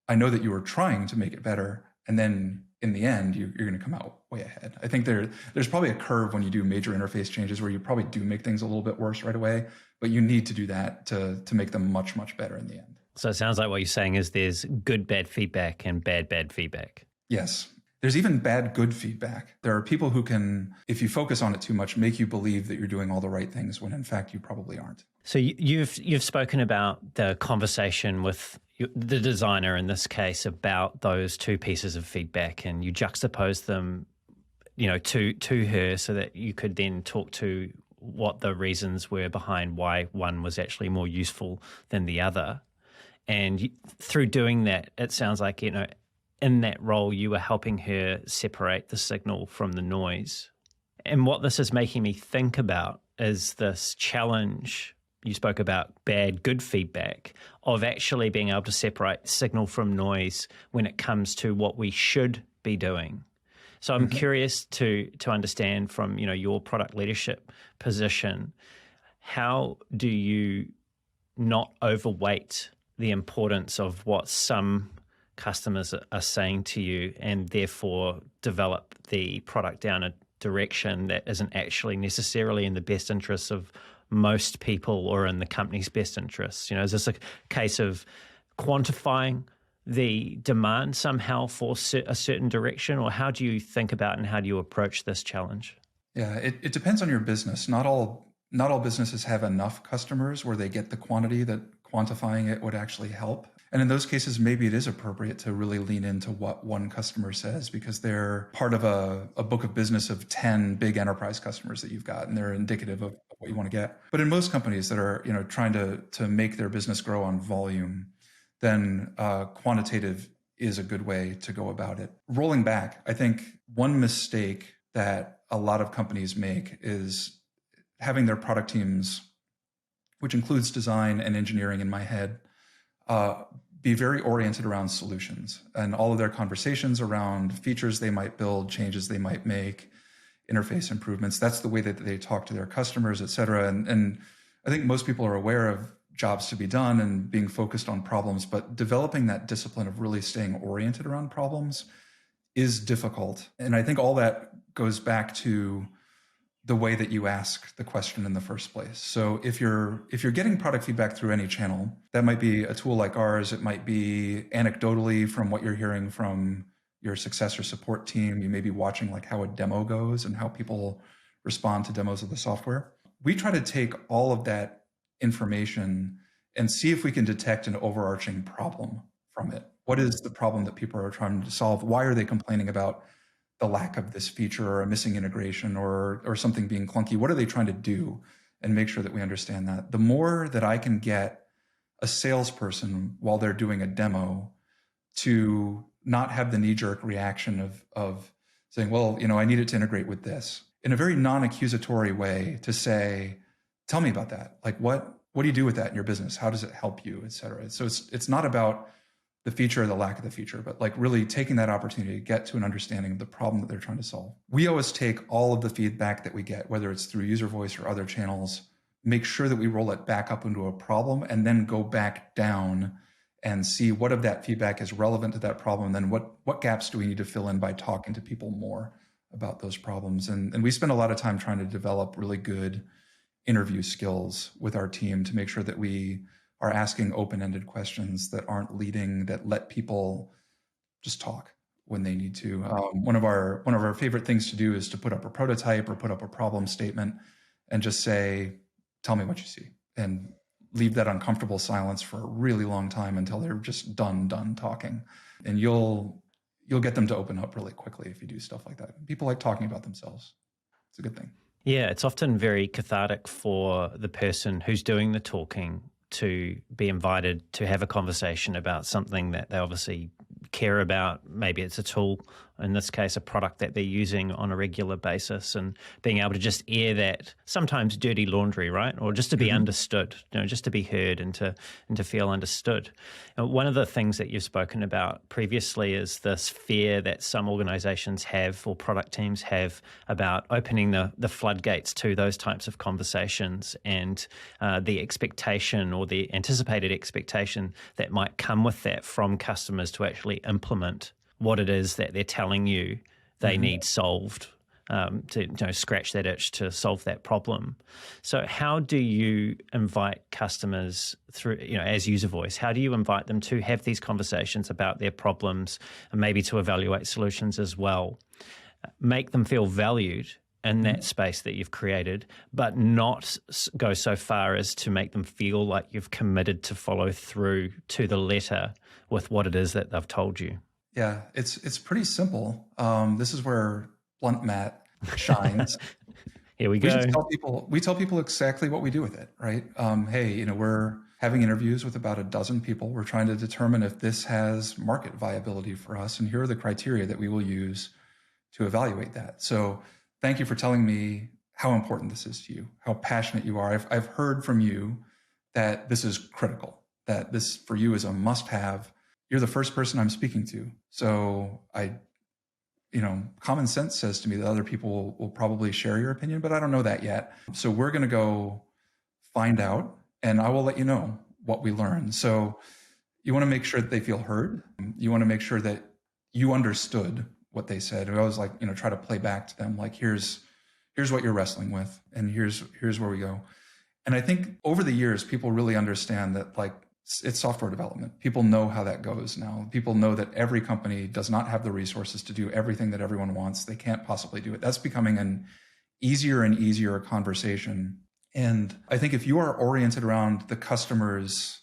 I know that you were trying to make it better. And then in the end, you're going to come out way ahead. I think there's probably a curve when you do major interface changes where you probably do make things a little bit worse right away, but you need to do that to make them much, much better in the end. So it sounds like what you're saying is there's good, bad feedback and bad feedback. Yes. There's even bad, good feedback. There are people who can, if you focus on it too much, make you believe that you're doing all the right things when in fact you probably aren't. So you've spoken about the conversation with the designer in this case about those two pieces of feedback, and you juxtapose them, to her so that you could then talk to what the reasons were behind why one was actually more useful than the other. And through doing that, it sounds like, in that role, you were helping her separate the signal from the noise. And what this is making me think about is this challenge. You spoke about bad, good feedback, of actually being able to separate signal from noise when it comes to what we should be doing. So I'm curious to understand from, your product leadership position, how do you not overweight the importance of what some customers are saying to you and therefore develop the product down a direction that isn't actually necessarily in the best interests of most people or in the company's best interests? Is this a case of quantifying the demand somehow for a certain direction, or how do you think about and how do you approach this challenge? Yeah, it depends on your business. Not all businesses have enough customers where they get the quantity that quantifying it would actually help. And in those cases, maybe it is appropriate to really lean into what one customer says, because they're part of a book of business of 10 big enterprise customers that you've got, and they're indicative of what you want to get. But in most companies that are trying to make their business grow on volume, then quantitative is a good way to go about it. Rolling back, I think one mistake that a lot of companies make is having their product teams, which includes design and engineering in my head, be very oriented around solutions, and all of their conversations around features they might build, changes they might make, interface improvements. That's the way that they talk to their customers, et cetera. And I think most people are aware of jobs to be done and being focused on problems, but developing that discipline of really staying oriented around problems is difficult. And I think all that goes back to the way that you ask the question in the first place. So if you're getting product feedback through any channel, that might be a tool like ours. It might be anecdotally from what you're hearing from your success or support team. You may be watching like how a demo goes and how people respond to demos of the software. We try to take all of that information and see if we can detect an overarching problem from it. What is the problem that people are trying to solve? Why are they complaining about the lack of this feature or a missing integration or something being clunky? What are they trying to do? And make sure that we understand that. The more that I can get a salesperson while they're doing a demo to not have the knee-jerk reaction of saying, well, I need it to integrate with this, in a very non-accusatory way, to say, tell me about that. Like, what do you do with that in your business? How does it help you, et cetera? So it's not about the feature or the lack of the feature, but like really taking that opportunity to get to an understanding of the problem that they're trying to solve. We always take all of the feedback that we get, whether it's through UserVoice or other channels, make sure that we roll it back up into a problem and then go back down and see what of that feedback is relevant to that problem. And then what gaps do we need to fill in by talking to people more about those problems? And we spend a lot of time trying to develop really good interview skills with our team to make sure that we are asking open-ended questions that aren't leading, that let people just talk when they need to. One of our favorite things to do is to put up a prototype or put up a problem statement and just say, tell me what you see, and leave that uncomfortable silence for a really long time until they're just done talking. And you'll get them to open up really quickly if you do stuff like that. People like talking about themselves. It's a good thing. Yeah, it's often very cathartic for the person who's doing the talking to be invited to have a conversation about something that they obviously care about. Maybe it's a tool in this case, a product that they're using on a regular basis, and being able to just air that sometimes dirty laundry, right? Or just to be understood, just to be heard and to feel understood. And one of the things that you've spoken about previously is this fear that some organizations have or product teams have about opening the floodgates to those types of conversations, and the expectation or the anticipated expectation that might come with that from customers to actually implement what it is that they're telling you they need solved, to scratch that itch to solve that problem. So how do you invite customers through, as UserVoice, how do you invite them to have these conversations about their problems and maybe to evaluate solutions as well? Make them feel valued in that space that you've created, but not go so far as to make them feel like you've committed to follow through to the letter with what it is that they've told you. Yeah, it's pretty simple. This is where Blunt Matt shines. Here we go. We tell people exactly what we do with it, right? Hey, we're having interviews with about a dozen people. We're trying to determine if this has market viability for us, and here are the criteria that we will use to evaluate that. So thank you for telling me how important this is to you, how passionate you are. I've heard from you that this is critical, that this for you is a must-have. You're the first person I'm speaking to. So common sense says to me that other people will probably share your opinion, but I don't know that yet. So we're going to go find out, and I will let you know what we learn. So you want to make sure that they feel heard. You want to make sure that you understood what they said. I always try to play back to them, like, here's what you're wrestling with, and here's where we go. And I think over the years, people really understand that, it's software development. People know how that goes now. People know that every company does not have the resources to do everything that everyone wants. They can't possibly do it. That's becoming an easier and easier conversation. And I think if you are oriented around the customer's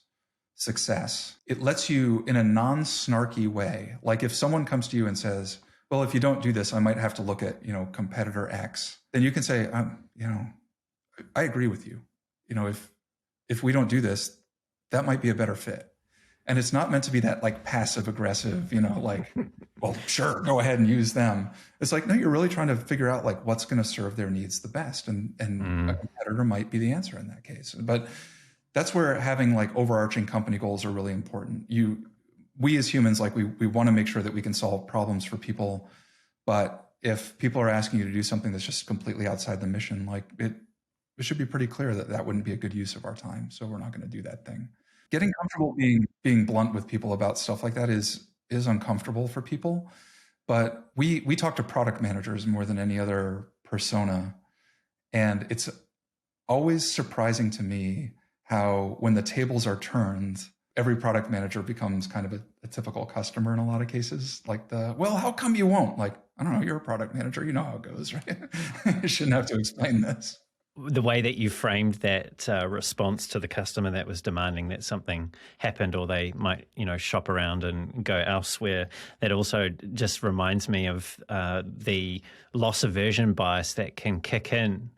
success, it lets you, in a non-snarky way, like if someone comes to you and says, well, if you don't do this, I might have to look at, competitor X, then you can say, I agree with you. If we don't do this, that might be a better fit. And it's not meant to be that passive aggressive, well, sure, go ahead and use them. It's like, no, you're really trying to figure out what's going to serve their needs the best. And a competitor might be the answer in that case. But that's where having overarching company goals are really important. We as humans, we want to make sure that we can solve problems for people. But if people are asking you to do something that's just completely outside the mission, it should be pretty clear that wouldn't be a good use of our time. So we're not going to do that thing. Getting comfortable being blunt with people about stuff like that is uncomfortable for people. But we talk to product managers more than any other persona. And it's always surprising to me how, when the tables are turned, every product manager becomes kind of a typical customer in a lot of cases. Well, how come you won't? I don't know, you're a product manager, you know how it goes, right? You shouldn't have to explain this. The way that you framed that response to the customer that was demanding that something happened, or they might, shop around and go elsewhere, that also just reminds me of the loss aversion bias that can kick in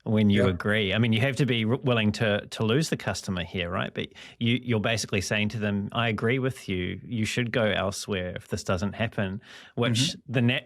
when you agree. I mean, you have to be willing to lose the customer here, right? But you're basically saying to them, I agree with you. You should go elsewhere if this doesn't happen, which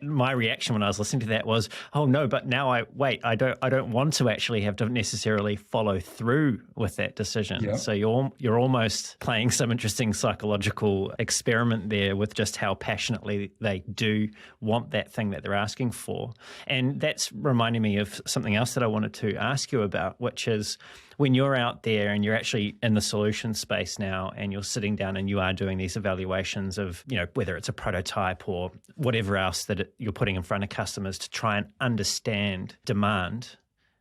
my reaction when I was listening to that was, oh no, but now I don't want to actually have to necessarily follow through with that decision. Yeah. So you're almost playing some interesting psychological experiment there with just how passionately they do want that thing that they're asking for. And that's reminding me of something else that I wanted to ask you about, which is when you're out there and you're actually in the solution space now and you're sitting down and you are doing these evaluations of, whether it's a prototype or whatever else that you're putting in front of customers to try and understand demand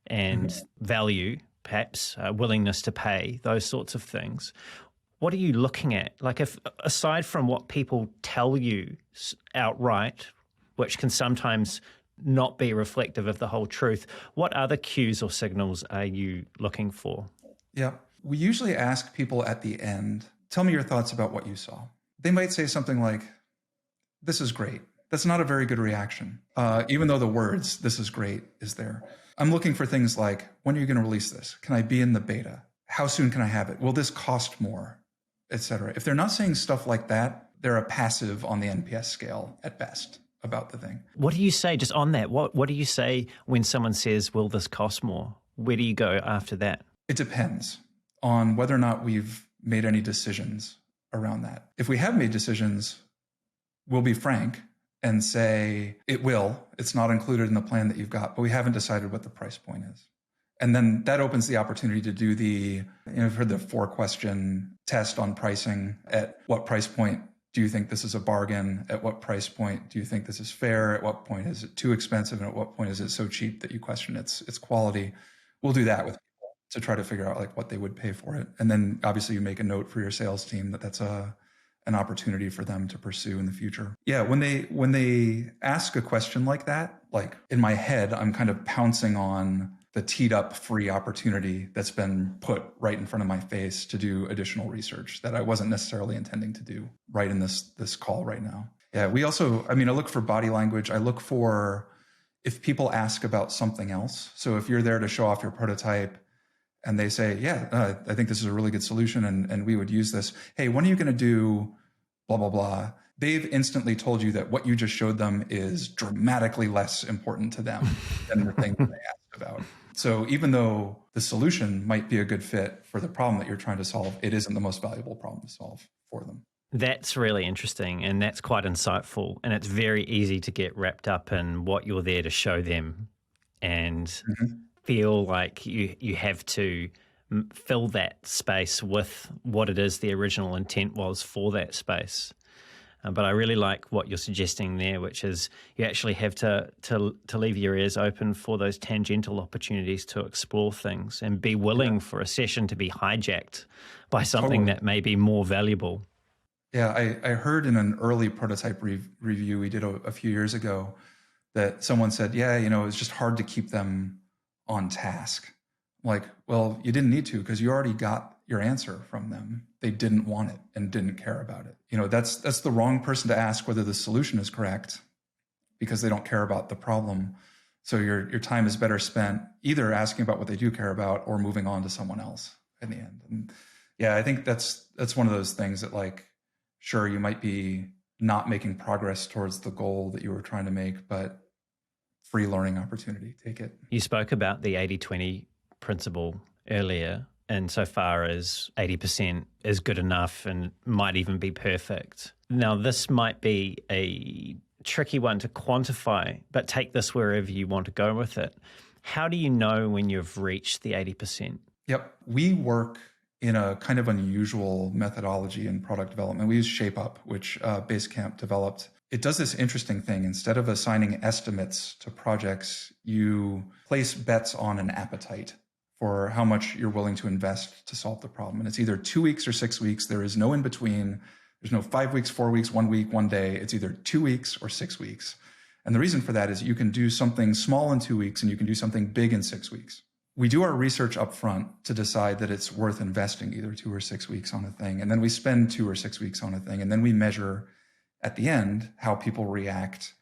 and value, perhaps willingness to pay, those sorts of things. What are you looking at? If aside from what people tell you outright, which can sometimes not be reflective of the whole truth, what other cues or signals are you looking for? Yeah, we usually ask people at the end, tell me your thoughts about what you saw. They might say something like, this is great. That's not a very good reaction, even though the words, this is great, is there. I'm looking for things like, when are you going to release this? Can I be in the beta? How soon can I have it? Will this cost more? Et cetera. If they're not saying stuff like that, they're a passive on the NPS scale at best. about the thing. What do you say just on that? What do you say when someone says, will this cost more? Where do you go after that? It depends on whether or not we've made any decisions around that. If we have made decisions, we'll be frank and say, it's not included in the plan that you've got, but we haven't decided what the price point is. And then that opens the opportunity to do you've heard the 4-question test on pricing. At what price point do you think this is a bargain? At what price point do you think this is fair? At what point is it too expensive? And at what point is it so cheap that you question its quality? We'll do that with people to try to figure out like what they would pay for it. And then obviously you make a note for your sales team that that's an opportunity for them to pursue in the future. Yeah, when they ask a question like that, like in my head, I'm kind of pouncing on the teed up free opportunity that's been put right in front of my face to do additional research that I wasn't necessarily intending to do right in this call right now. Yeah, we also, I look for body language. I look for if people ask about something else. So if you're there to show off your prototype and they say, I think this is a really good solution and we would use this. Hey, when are you going to do blah, blah, blah? They've instantly told you that what you just showed them is dramatically less important to them than the thing that they asked about. So even though the solution might be a good fit for the problem that you're trying to solve, it isn't the most valuable problem to solve for them. That's really interesting, and that's quite insightful. And it's very easy to get wrapped up in what you're there to show them and feel like you have to fill that space with what it is the original intent was for that space. But I really like what you're suggesting there, which is you actually have to leave your ears open for those tangential opportunities to explore things and be willing for a session to be hijacked by something that may be more valuable. Yeah, I heard in an early prototype review we did a few years ago that someone said, it's just hard to keep them on task. Like, well, you didn't need to because you already got your answer from them. They didn't want it and didn't care about it. That's the wrong person to ask whether the solution is correct because they don't care about the problem. So your time is better spent either asking about what they do care about or moving on to someone else in the end. And yeah, I think that's one of those things that like, sure, you might be not making progress towards the goal that you were trying to make, but free learning opportunity, take it. You spoke about the 80-20 principle earlier, insofar as 80% is good enough and might even be perfect. Now, this might be a tricky one to quantify, but take this wherever you want to go with it. How do you know when you've reached the 80%? Yep. We work in a kind of unusual methodology in product development. We use ShapeUp, which Basecamp developed. It does this interesting thing. Instead of assigning estimates to projects, you place bets on an appetite for how much you're willing to invest to solve the problem. And it's either 2 weeks or 6 weeks. There is no in between. There's no 5 weeks, 4 weeks, 1 week, 1 day. It's either 2 weeks or 6 weeks. And the reason for that is you can do something small in 2 weeks and you can do something big in 6 weeks. We do our research up front to decide that it's worth investing either 2 or 6 weeks on a thing. And then we spend 2 or 6 weeks on a thing. And then we measure at the end how people react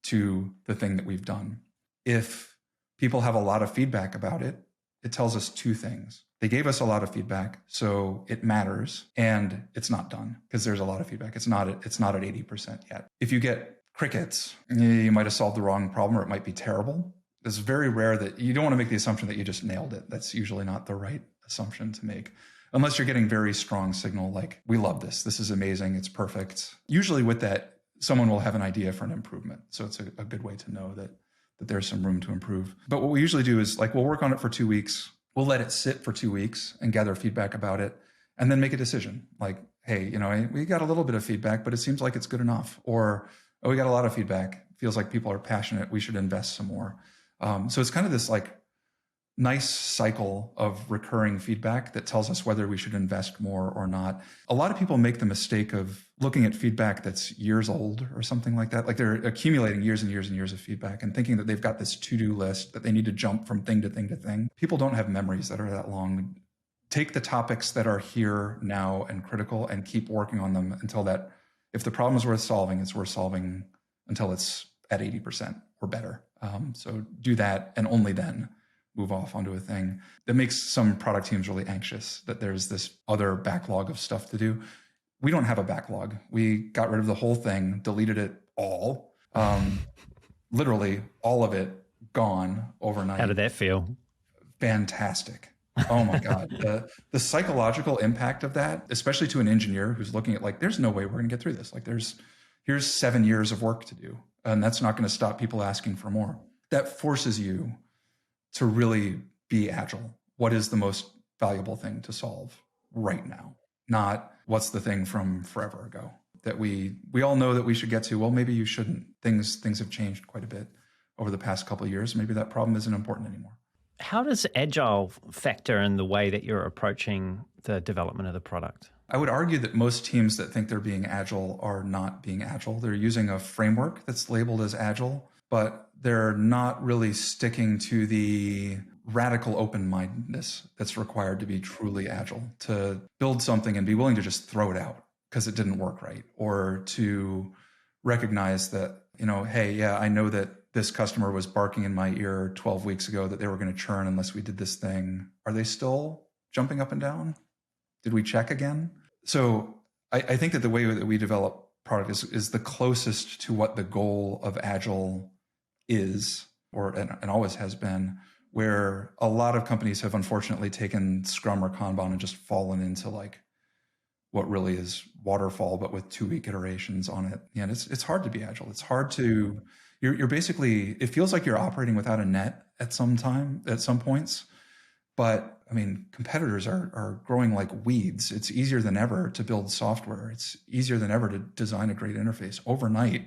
to the thing that we've done. If people have a lot of feedback about it, it tells us two things. They gave us a lot of feedback, so it matters, and it's not done because there's a lot of feedback. It's not at 80% yet. If you get crickets, you might have solved the wrong problem or it might be terrible. It's very rare that you don't want to make the assumption that you just nailed it. That's usually not the right assumption to make. Unless you're getting very strong signal like, we love this. This is amazing. It's perfect. Usually with that, someone will have an idea for an improvement. So it's a good way to know that there's some room to improve. But what we usually do is like, we'll work on it for 2 weeks. We'll let it sit for 2 weeks and gather feedback about it and then make a decision. Like, hey, we got a little bit of feedback, but it seems like it's good enough. Or, oh, we got a lot of feedback. Feels like people are passionate. We should invest some more. So it's kind of this like nice cycle of recurring feedback that tells us whether we should invest more or not. A lot of people make the mistake of looking at feedback that's years old or something like that. Like they're accumulating years and years and years of feedback and thinking that they've got this to-do list that they need to jump from thing to thing to thing. People don't have memories that are that long. Take the topics that are here now and critical and keep working on them until that, if the problem is worth solving, it's worth solving until it's at 80% or better. So do that and only then move off onto a thing. That makes some product teams really anxious that there's this other backlog of stuff to do. We don't have a backlog. We got rid of the whole thing, deleted it all. Literally all of it gone How overnight. did that feel? Fantastic. Oh my God. The psychological impact of that, especially to an engineer who's looking at like, there's no way we're going to get through this. Like here's 7 years of work to do. And that's not going to stop people asking for more. That forces you to really be agile. What is the most valuable thing to solve right now? Not what's the thing from forever ago that we all know that we should get to. Well, maybe you shouldn't. Things have changed quite a bit over the past couple of years. Maybe that problem isn't important anymore. How does Agile factor in the way that you're approaching the development of the product? I would argue that most teams that think they're being agile are not being agile. They're using a framework that's labeled as agile, but they're not really sticking to the radical open-mindedness that's required to be truly agile, to build something and be willing to just throw it out because it didn't work right, or to recognize that, hey, yeah, I know that this customer was barking in my ear 12 weeks ago that they were going to churn unless we did this thing. Are they still jumping up and down? Did we check again? So I think that the way that we develop product is the closest to what the goal of Agile is, and always has been, where a lot of companies have unfortunately taken Scrum or Kanban and just fallen into like what really is waterfall, but with 2-week iterations on it. And it's hard to be Agile. It's hard to, you're basically, it feels like you're operating without a net at some points. But I mean, competitors are growing like weeds. It's easier than ever to build software. It's easier than ever to design a great interface overnight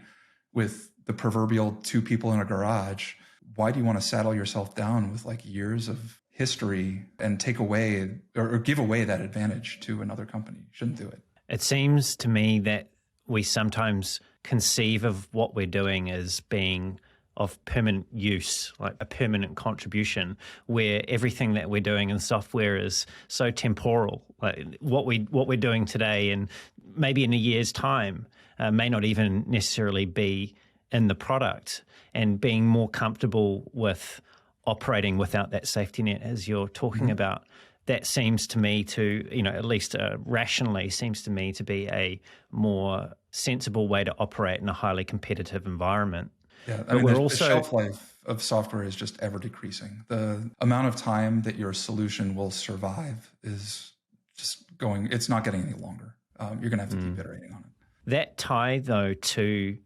with the proverbial 2 people in a garage. Why do you want to saddle yourself down with like years of history and take away or give away that advantage to another company? You shouldn't do it. It seems to me that we sometimes conceive of what we're doing as being of permanent use, like a permanent contribution, where everything that we're doing in software is so temporal. Like what we're doing today and maybe in a year's time may not even necessarily be in the product, and being more comfortable with operating without that safety net, as you're talking about. That seems to me to, at least rationally, seems to me to be a more sensible way to operate in a highly competitive environment. Yeah, I mean, the shelf life of software is just ever decreasing. The amount of time that your solution will survive is just it's not getting any longer. You're going to have to keep iterating on it. That tie, though, to,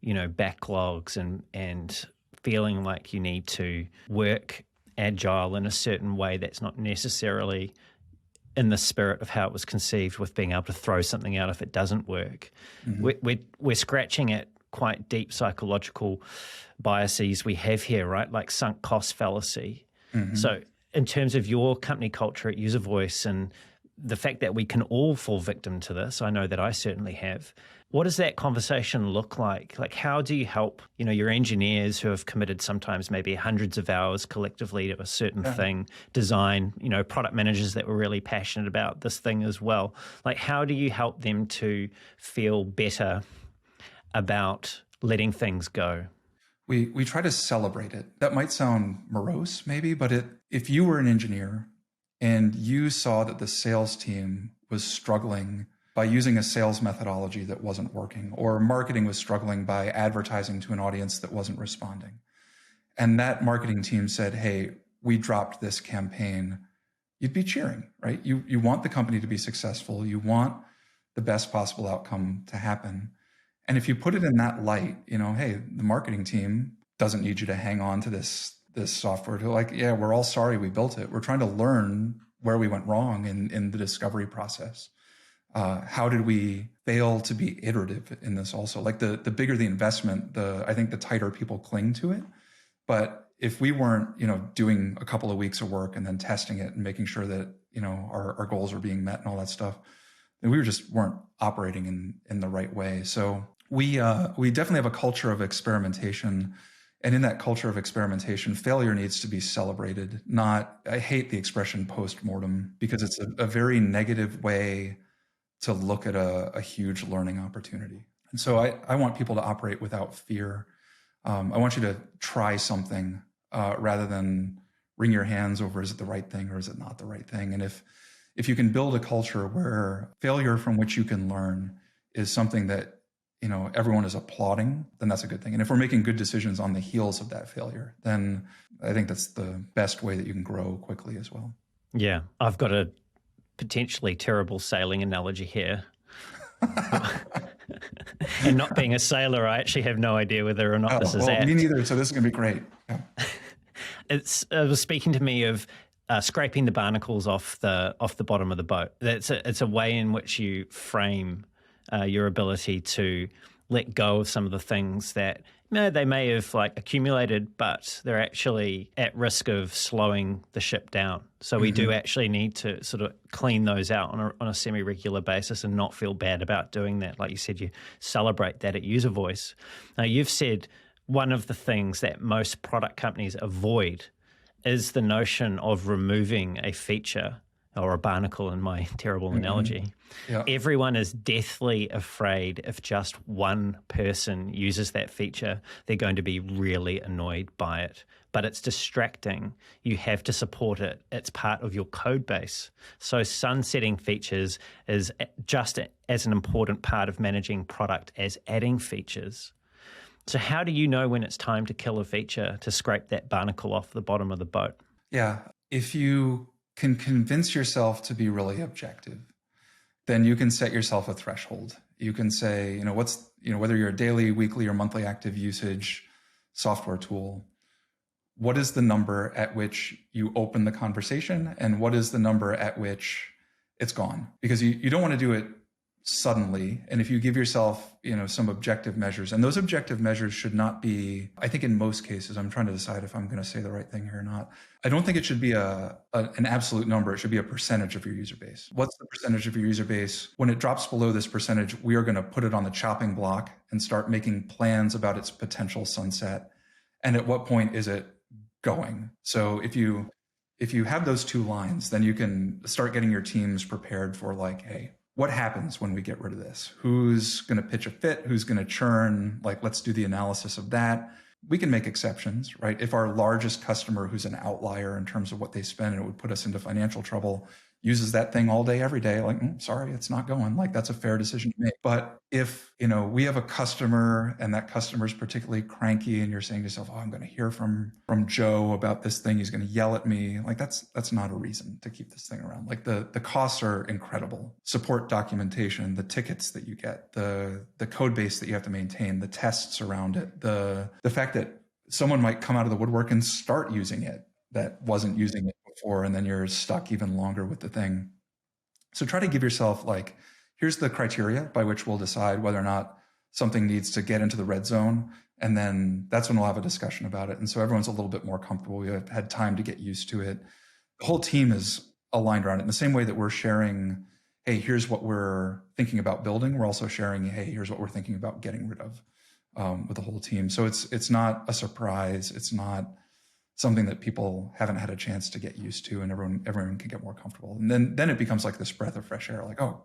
backlogs and feeling like you need to work agile in a certain way that's not necessarily in the spirit of how it was conceived, with being able to throw something out if it doesn't work. We're scratching at quite deep psychological biases we have here, right? Like sunk cost fallacy. So in terms of your company culture at UserVoice and the fact that we can all fall victim to this, I know that I certainly have. What does that conversation look like? Like, how do you help, your engineers who have committed sometimes maybe hundreds of hours collectively to a certain thing, design, product managers that were really passionate about this thing as well. Like, how do you help them to feel better about letting things go? We try to celebrate it. That might sound morose maybe, but if you were an engineer and you saw that the sales team was struggling by using a sales methodology that wasn't working, or marketing was struggling by advertising to an audience that wasn't responding, and that marketing team said, hey, we dropped this campaign, you'd be cheering, right? You want the company to be successful. You want the best possible outcome to happen. And if you put it in that light, hey, the marketing team doesn't need you to hang on to this software to like, yeah, we're all sorry we built it. We're trying to learn where we went wrong in the discovery process. How did we fail to be iterative in this also? Like the bigger the investment, I think the tighter people cling to it. But if we weren't, doing a couple of weeks of work and then testing it and making sure that, our goals are being met and all that stuff, then we just weren't operating in the right way. So we definitely have a culture of experimentation. And in that culture of experimentation, failure needs to be celebrated. I hate the expression post-mortem because it's a very negative way to look at a huge learning opportunity. And so I want people to operate without fear. I want you to try something rather than wring your hands over, is it the right thing or is it not the right thing? And if you can build a culture where failure from which you can learn is something that everyone is applauding, then that's a good thing. And if we're making good decisions on the heels of that failure, then I think that's the best way that you can grow quickly as well. Yeah, I've got a potentially terrible sailing analogy here. And not being a sailor, I actually have no idea whether or not this is apt. Me neither, so this is going to be great. Yeah. It was speaking to me of scraping the barnacles off the bottom of the boat. It's a way in which you frame your ability to let go of some of the things that they may have accumulated, but they're actually at risk of slowing the ship down. So we do actually need to sort of clean those out on a semi-regular basis and not feel bad about doing that. Like you said, you celebrate that at UserVoice. Now, you've said one of the things that most product companies avoid is the notion of removing a feature or a barnacle in my terrible analogy. Yeah. Everyone is deathly afraid if just one person uses that feature, they're going to be really annoyed by it. But it's distracting. You have to support it. It's part of your code base. So sunsetting features is just as an important part of managing product as adding features. So how do you know when it's time to kill a feature to scrape that barnacle off the bottom of the boat? Yeah. If you can convince yourself to be really objective, then you can set yourself a threshold. You can say, whether you're a daily, weekly, or monthly active usage software tool, what is the number at which you open the conversation and what is the number at which it's gone? Because you don't want to do it suddenly. And if you give yourself, some objective measures, and those objective measures should not be, I think in most cases, I'm trying to decide if I'm going to say the right thing here or not. I don't think it should be an absolute number. It should be a percentage of your user base. What's the percentage of your user base? When it drops below this percentage, we are going to put it on the chopping block and start making plans about its potential sunset. And at what point is it going? So if you have those two lines, then you can start getting your teams prepared for hey, what happens when we get rid of this? Who's going to pitch a fit? Who's going to churn? Let's do the analysis of that. We can make exceptions, right? If our largest customer, who's an outlier in terms of what they spend and it would put us into financial trouble, uses that thing all day, every day, sorry, it's not going. That's a fair decision to make. But if, we have a customer and that customer is particularly cranky and you're saying to yourself, I'm going to hear from Joe about this thing, he's going to yell at me. That's not a reason to keep this thing around. The costs are incredible. Support documentation, the tickets that you get, the code base that you have to maintain, the tests around it, the fact that someone might come out of the woodwork and start using it that wasn't using it before, and then you're stuck even longer with the thing. So try to give yourself here's the criteria by which we'll decide whether or not something needs to get into the red zone. And then that's when we'll have a discussion about it. And so everyone's a little bit more comfortable. We have had time to get used to it. The whole team is aligned around it in the same way that we're sharing, hey, here's what we're thinking about building. We're also sharing, hey, here's what we're thinking about getting rid of with the whole team. So it's not a surprise. It's not something that people haven't had a chance to get used to, and everyone can get more comfortable. And then it becomes this breath of fresh air, oh,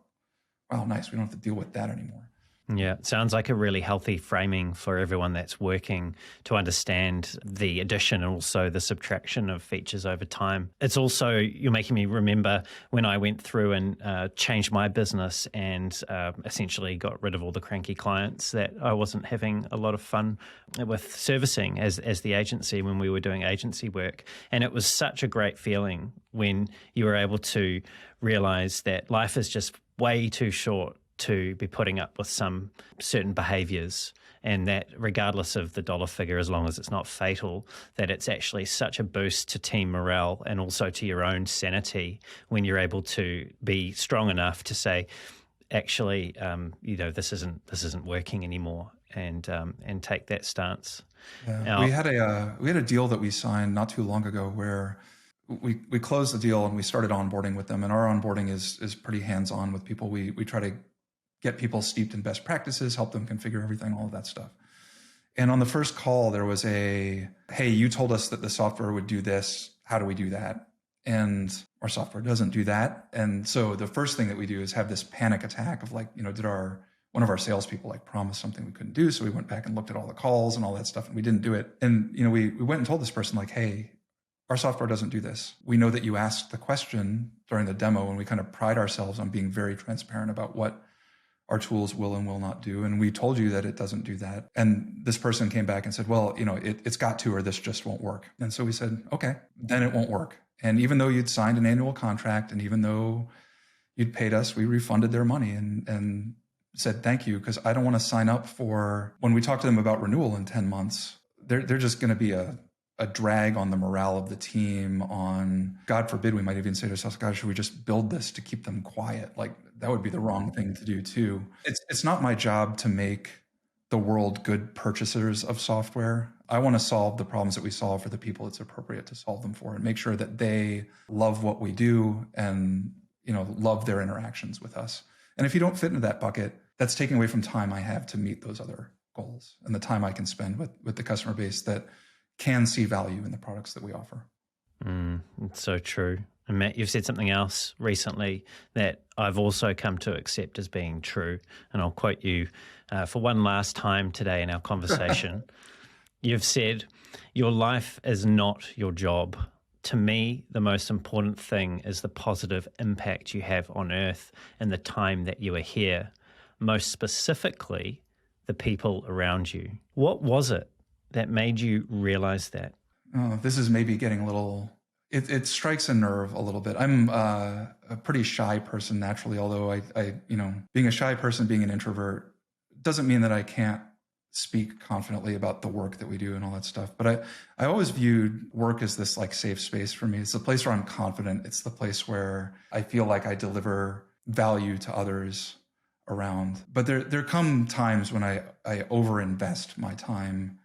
wow, nice. We don't have to deal with that anymore. Yeah, it sounds like a really healthy framing for everyone that's working to understand the addition and also the subtraction of features over time. It's also, you're making me remember when I went through and changed my business and essentially got rid of all the cranky clients that I wasn't having a lot of fun with servicing as the agency when we were doing agency work. And it was such a great feeling when you were able to realize that life is just way too short to be putting up with some certain behaviors, and that regardless of the dollar figure, as long as it's not fatal, that it's actually such a boost to team morale and also to your own sanity when you're able to be strong enough to say, actually, this isn't working anymore, and take that stance. Yeah. Now, we had a deal that we signed not too long ago where we closed the deal and we started onboarding with them, and our onboarding is pretty hands-on with people. We try to get people steeped in best practices, help them configure everything, all of that stuff. And on the first call, there was hey, you told us that the software would do this. How do we do that? And our software doesn't do that. And so the first thing that we do is have this panic attack of did one of our salespeople promise something we couldn't do? So we went back and looked at all the calls and all that stuff, and we didn't do it. And we went and told this person hey, our software doesn't do this. We know that you asked the question during the demo, and we kind of pride ourselves on being very transparent about what our tools will and will not do. And we told you that it doesn't do that. And this person came back and said, well, it's got to, or this just won't work. And so we said, okay, then it won't work. And even though you'd signed an annual contract, and even though you'd paid us, we refunded their money and said, thank you. Because I don't want to sign up for, when we talk to them about renewal in 10 months, they're just going to be a drag on the morale of the team, on, God forbid, we might even say to ourselves, God, should we just build this to keep them quiet? Like, that would be the wrong thing to do too. It's not my job to make the world good purchasers of software. I want to solve the problems that we solve for the people it's appropriate to solve them for, and make sure that they love what we do and, love their interactions with us. And if you don't fit into that bucket, that's taking away from time I have to meet those other goals, and the time I can spend with the customer base that can see value in the products that we offer. It's so true. And Matt, you've said something else recently that I've also come to accept as being true. And I'll quote you for one last time today in our conversation. You've said, your life is not your job. To me, the most important thing is the positive impact you have on Earth in the time that you are here, most specifically, the people around you. What was it that made you realize that? Oh, this is maybe getting a little, it strikes a nerve a little bit. I'm a pretty shy person naturally, although I being a shy person, being an introvert, doesn't mean that I can't speak confidently about the work that we do and all that stuff. But I always viewed work as this like safe space for me. It's the place where I'm confident. It's the place where I feel like I deliver value to others around. But there come times when I overinvest my time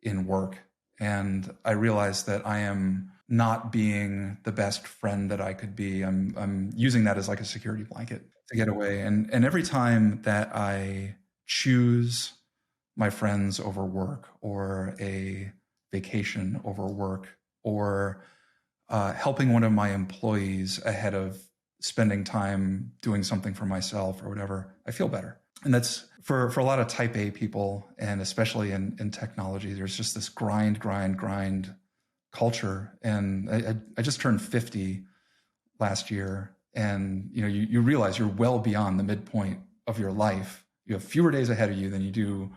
in work, and I realize that I am not being the best friend that I could be. I'm using that as like a security blanket to get away. And every time that I choose my friends over work, or a vacation over work, or helping one of my employees ahead of spending time doing something for myself or whatever, I feel better. And that's for a lot of type A people, and especially in technology, there's just this grind culture. And I just turned 50 last year, and you realize you're well beyond the midpoint of your life. You have fewer days ahead of you than you do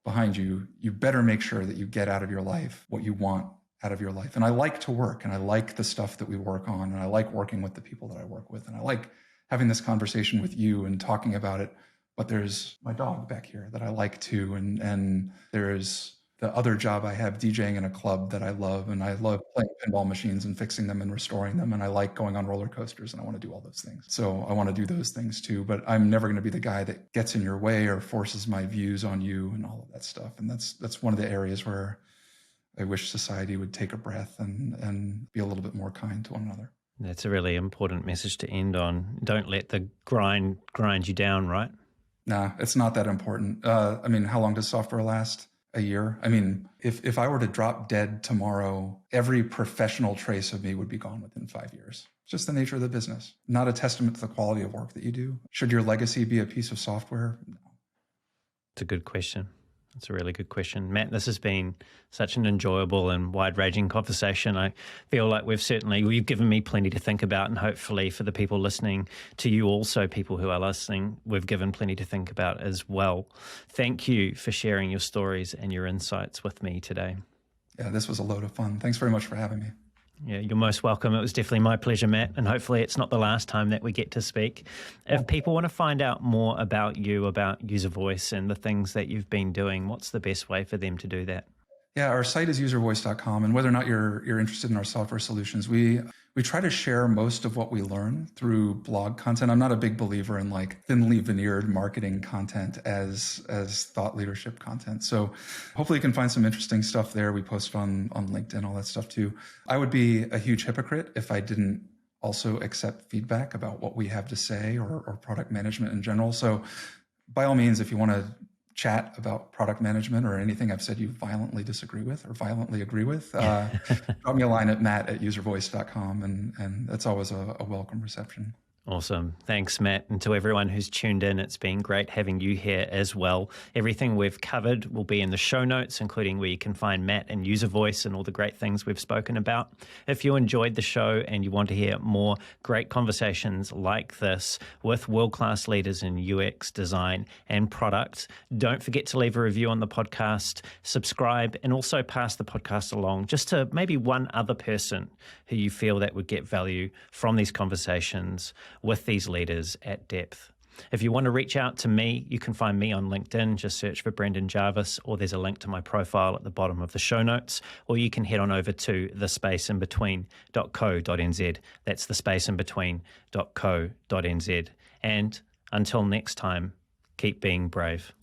behind you. You better make sure that you get out of your life what you want out of your life. And I like to work, and I like the stuff that we work on, and I like working with the people that I work with, and I like having this conversation with you and talking about it. But there's my dog back here that I like too, and there's the other job I have, DJing in a club, that I love, and I love playing pinball machines and fixing them and restoring them, and I like going on roller coasters, and I want to do all those things. So I want to do those things too, but I'm never going to be the guy that gets in your way or forces my views on you and all of that stuff. And that's one of the areas where I wish society would take a breath and be a little bit more kind to one another. That's a really important message to end on. Don't let the grind you down, right? Nah, it's not that important. How long does software last? A year? If I were to drop dead tomorrow, every professional trace of me would be gone within 5 years. It's just the nature of the business. Not a testament to the quality of work that you do. Should your legacy be a piece of software? No. It's a good question. It's a really good question. Matt, this has been such an enjoyable and wide-ranging conversation. I feel like you've given me plenty to think about, and hopefully for the people listening, to you also, people who are listening, we've given plenty to think about as well. Thank you for sharing your stories and your insights with me today. Yeah, this was a load of fun. Thanks very much for having me. Yeah, you're most welcome. It was definitely my pleasure, Matt, and hopefully it's not the last time that we get to speak. If people want to find out more about you, about UserVoice and the things that you've been doing, what's the best way for them to do that? Yeah, our site is uservoice.com, and whether or not you're interested in our software solutions, we try to share most of what we learn through blog content. I'm not a big believer in like thinly veneered marketing content as thought leadership content. So hopefully you can find some interesting stuff there. We post on LinkedIn, all that stuff too. I would be a huge hypocrite if I didn't also accept feedback about what we have to say or product management in general. So by all means, if you want to chat about product management or anything I've said you violently disagree with or violently agree with, drop me a line at matt@uservoice.com, and that's always a welcome reception. Awesome. Thanks, Matt. And to everyone who's tuned in, it's been great having you here as well. Everything we've covered will be in the show notes, including where you can find Matt and UserVoice and all the great things we've spoken about. If you enjoyed the show and you want to hear more great conversations like this with world-class leaders in UX, design, and product, don't forget to leave a review on the podcast, subscribe, and also pass the podcast along just to maybe one other person who you feel that would get value from these conversations with these leaders at depth. If you want to reach out to me, you can find me on LinkedIn. Just search for Brendan Jarvis, or there's a link to my profile at the bottom of the show notes, or you can head on over to thespaceinbetween.co.nz. That's thespaceinbetween.co.nz. And until next time, keep being brave.